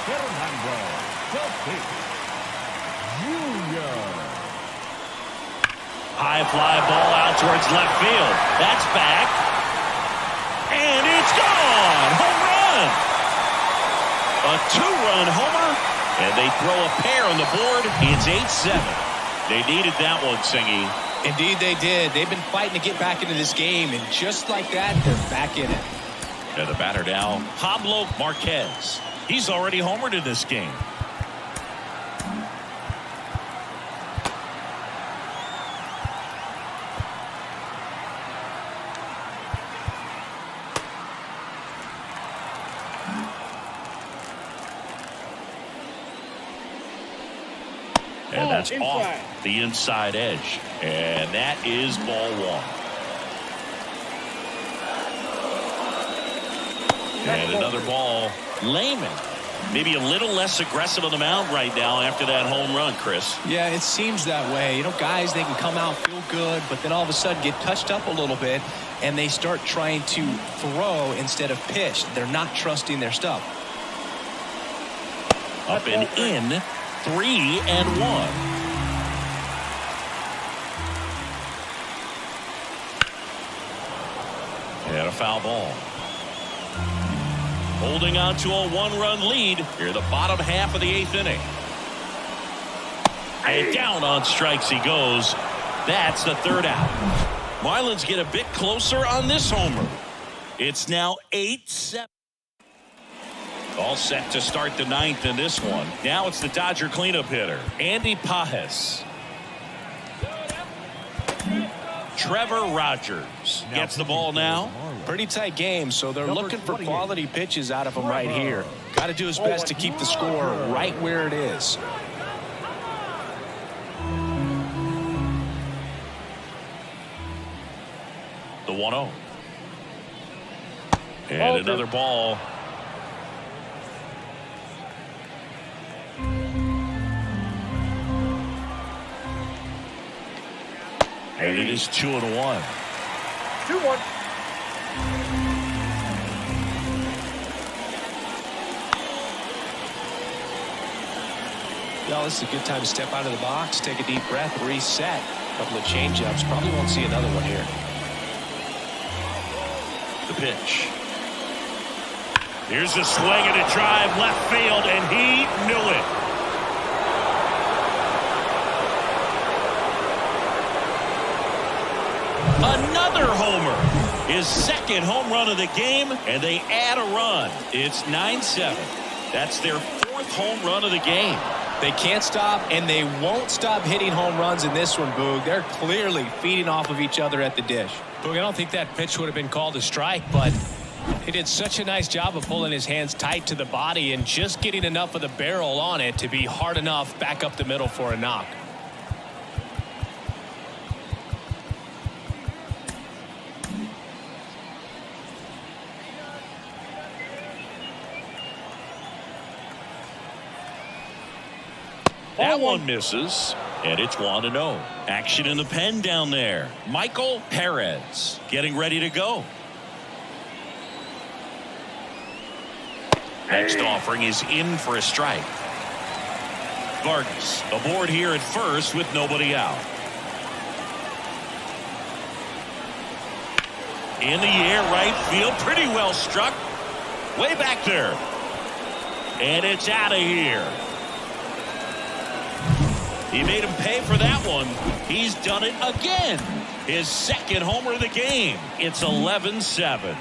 Fernando Tatis Jr. High fly ball out towards left field. That's back. And it's gone. Home run. A two-run homer. And they throw a pair on the board. It's 8-7. They needed that one, Singy. Indeed they did. They've been fighting to get back into this game, and just like that, they're back in it. And the batter now, Pablo Marquez. He's already homered in this game. And that's off the inside edge. And that is ball one. And another ball. Layman. Maybe a little less aggressive on the mound right now after that home run, Chris. Yeah, it seems that way. You know, guys, they can come out, feel good, but then all of a sudden get touched up a little bit, and they start trying to throw instead of pitch. They're not trusting their stuff. Up and in. 3-1. And a foul ball. Holding on to a one-run lead here, the bottom half of the 8th inning. And down on strikes he goes. That's the third out. Marlins get a bit closer on this homer. It's now 8-7. All set to start the 9th in this one. Now it's the Dodger cleanup hitter, Andy Pages. Trevor Rogers gets the ball now. Pretty tight game, so they're looking for quality pitches out of him right here. Got to do his best to keep the score right where it is. The 1-0. And another ball. And it is 2-1. 2-1. Well, this is a good time to step out of the box, take a deep breath, reset. A couple of changeups. Probably won't see another one here. The pitch. Here's a swing and a drive left field, and he knew it. Another homer. His second home run of the game, and they add a run. It's 9-7. That's their 4th home run of the game. They can't stop, and they won't stop hitting home runs in this one, Boog. They're clearly feeding off of each other at the dish. Boog, I don't think that pitch would have been called a strike, but he did such a nice job of pulling his hands tight to the body and just getting enough of the barrel on it to be hard enough back up the middle for a knock. That one misses, and it's 1-0. Action in the pen down there. Michael Perez getting ready to go. Next offering is in for a strike. Vargas aboard here at first with nobody out. In the air, right field, pretty well struck. Way back there. And it's out of here. He made him pay for that one. He's done it again. His second homer of the game. It's 11-7.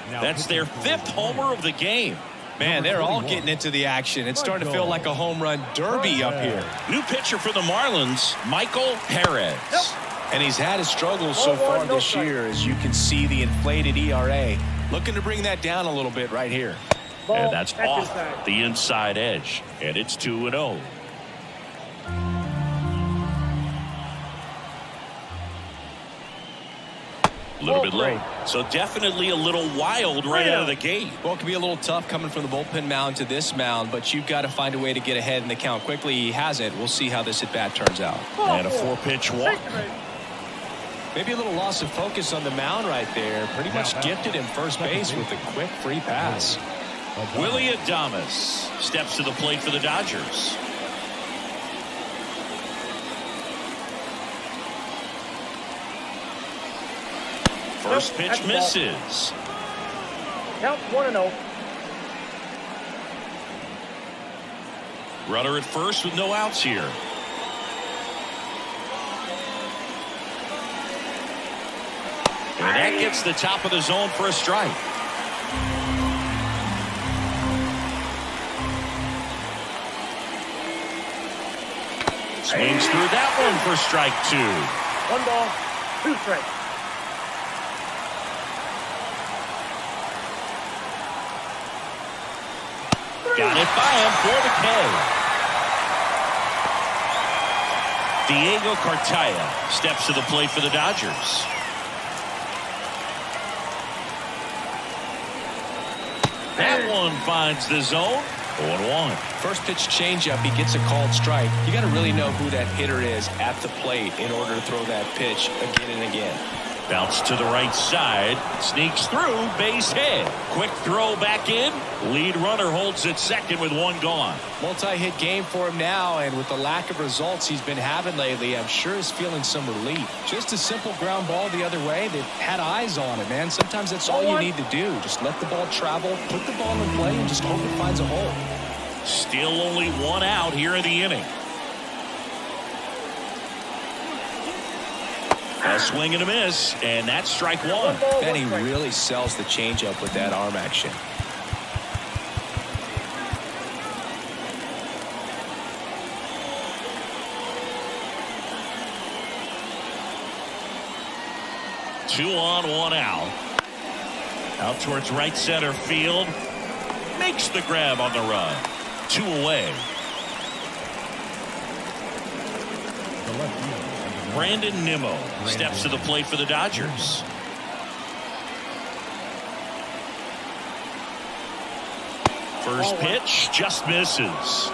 That's their 5th homer of the game. Man, they're all getting into the action. It's starting to feel like a home run derby up here. New pitcher for the Marlins, Michael Perez. And he's had his struggles so far this year, as you can see the inflated ERA. Looking to bring that down a little bit right here. And that's off the inside edge. And it's 2-0. A little bit low. So definitely a little wild right out of the gate. Well, it can be a little tough coming from the bullpen mound to this mound, but you've got to find a way to get ahead in the count quickly. He hasn't. We'll see how this at-bat turns out. And a 4-pitch walk. Maybe a little loss of focus on the mound right there. Pretty much gifted him first base with a quick free pass. Willy Adames steps to the plate for the Dodgers. First pitch misses. Count 1-0. Runner at first with no outs here. And that gets the top of the zone for a strike. Swings through that one for strike 2. 1 ball, 2 strikes. Got it by him for the K. Diego Cartaya steps to the plate for the Dodgers. That one finds the zone. 0-1. First pitch changeup, he gets a called strike. You got to really know who that hitter is at the plate in order to throw that pitch again and again. Bounce to the right side. Sneaks through. Base hit. Quick throw back in. Lead runner holds at second with 1 gone. Multi-hit game for him now, and with the lack of results he's been having lately, I'm sure he's feeling some relief. Just a simple ground ball the other way that had eyes on it, man. Sometimes that's all you need to do. Just let the ball travel, put the ball in play, and just hope it finds a hole. Still only 1 out here in the inning. A swing and a miss, and that's strike 1. And he really sells the changeup with that arm action. Two on, 1 out. Out towards right center field. Makes the grab on the run. 2 away. Brandon Nimmo steps to the plate for the Dodgers. First pitch just misses.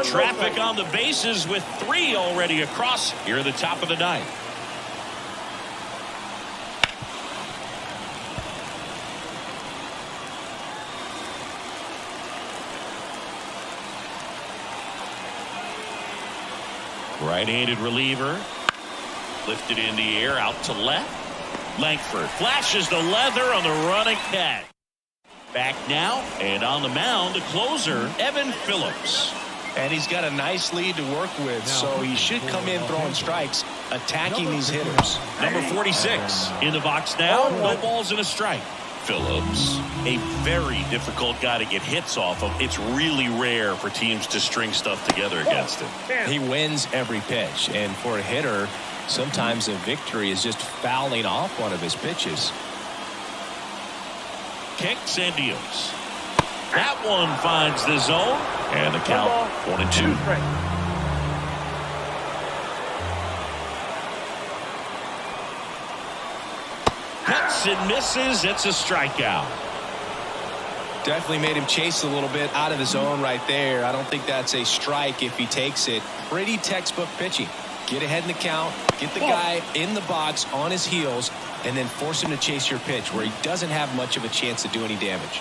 Traffic on the bases with 3 already across here at the top of the 9th. Right-handed reliever. Lifted in the air out to left. Langford flashes the leather on the running catch. Back now, and on the mound, the closer, Evan Phillips. And he's got a nice lead to work with, so he should come in throwing strikes, attacking these hitters. Number 46 in the box now. No balls and a strike. Phillips, a very difficult guy to get hits off of. It's really rare for teams to string stuff together against him. He wins every pitch, and for a hitter, sometimes a victory is just fouling off one of his pitches. Kicks and deals. That one finds the zone, and the count 1-2. Hits and misses. It's a strikeout. Definitely made him chase a little bit out of his zone right there. I don't think that's a strike if he takes it. Pretty textbook pitching. Get ahead in the count, get the guy in the box on his heels, and then force him to chase your pitch where he doesn't have much of a chance to do any damage.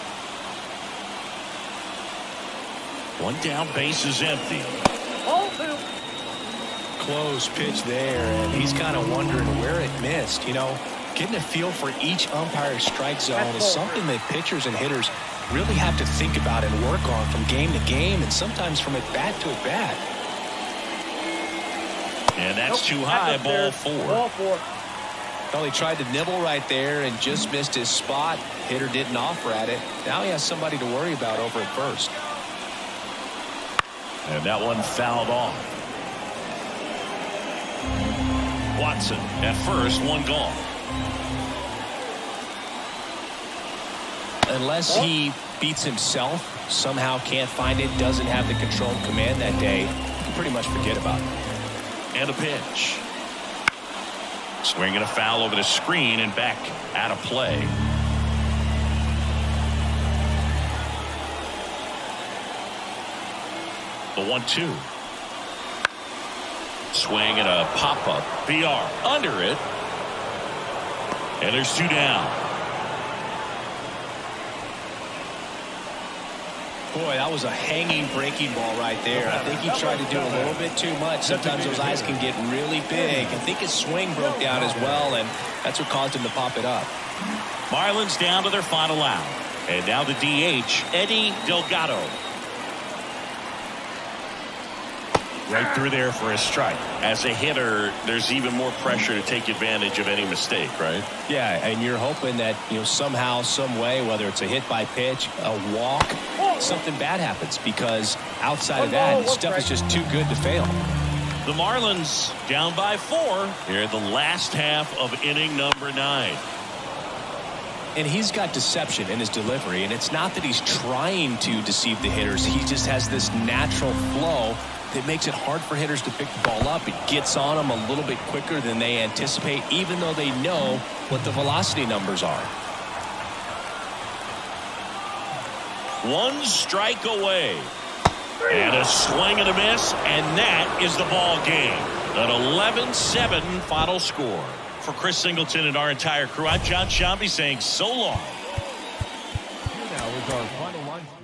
1 down, base is empty. Close pitch there, and he's kind of wondering where it missed. You know, getting a feel for each umpire's strike zone is something that pitchers and hitters really have to think about and work on from game to game, and sometimes from at bat to at bat. And that's too high. Ball 4. Well, he tried to nibble right there and just missed his spot. Hitter didn't offer at it. Now he has somebody to worry about over at first. And that one fouled off. Watson at first, one gone. Unless he beats himself, somehow can't find it, doesn't have the control and command that day, you can pretty much forget about it. And a pitch. Swinging a foul over the screen and back out of play. The 1-2. Swing and a pop-up. BR under it. And there's two down. Boy, that was a hanging breaking ball right there. I think he tried to do a little bit too much. Sometimes those eyes can get really big. I think his swing broke down as well, and that's what caused him to pop it up. Marlins down to their final out. And now the DH, Eddie Delgado. Right through there for a strike. As a hitter, there's even more pressure to take advantage of any mistake, right? Yeah, and you're hoping that, somehow, some way, whether it's a hit by pitch, a walk, something bad happens, because outside of that, stuff is just too good to fail. The Marlins down by 4 here in the last half of inning number 9. And he's got deception in his delivery, and it's not that he's trying to deceive the hitters. He just has this natural flow that makes it hard for hitters to pick the ball up. It gets on them a little bit quicker than they anticipate, even though they know what the velocity numbers are. One strike away. And a swing and a miss, and that is the ball game. An 11-7 final score. For Chris Singleton and our entire crew, I'm John Shambi saying so long. Here now is our final line score.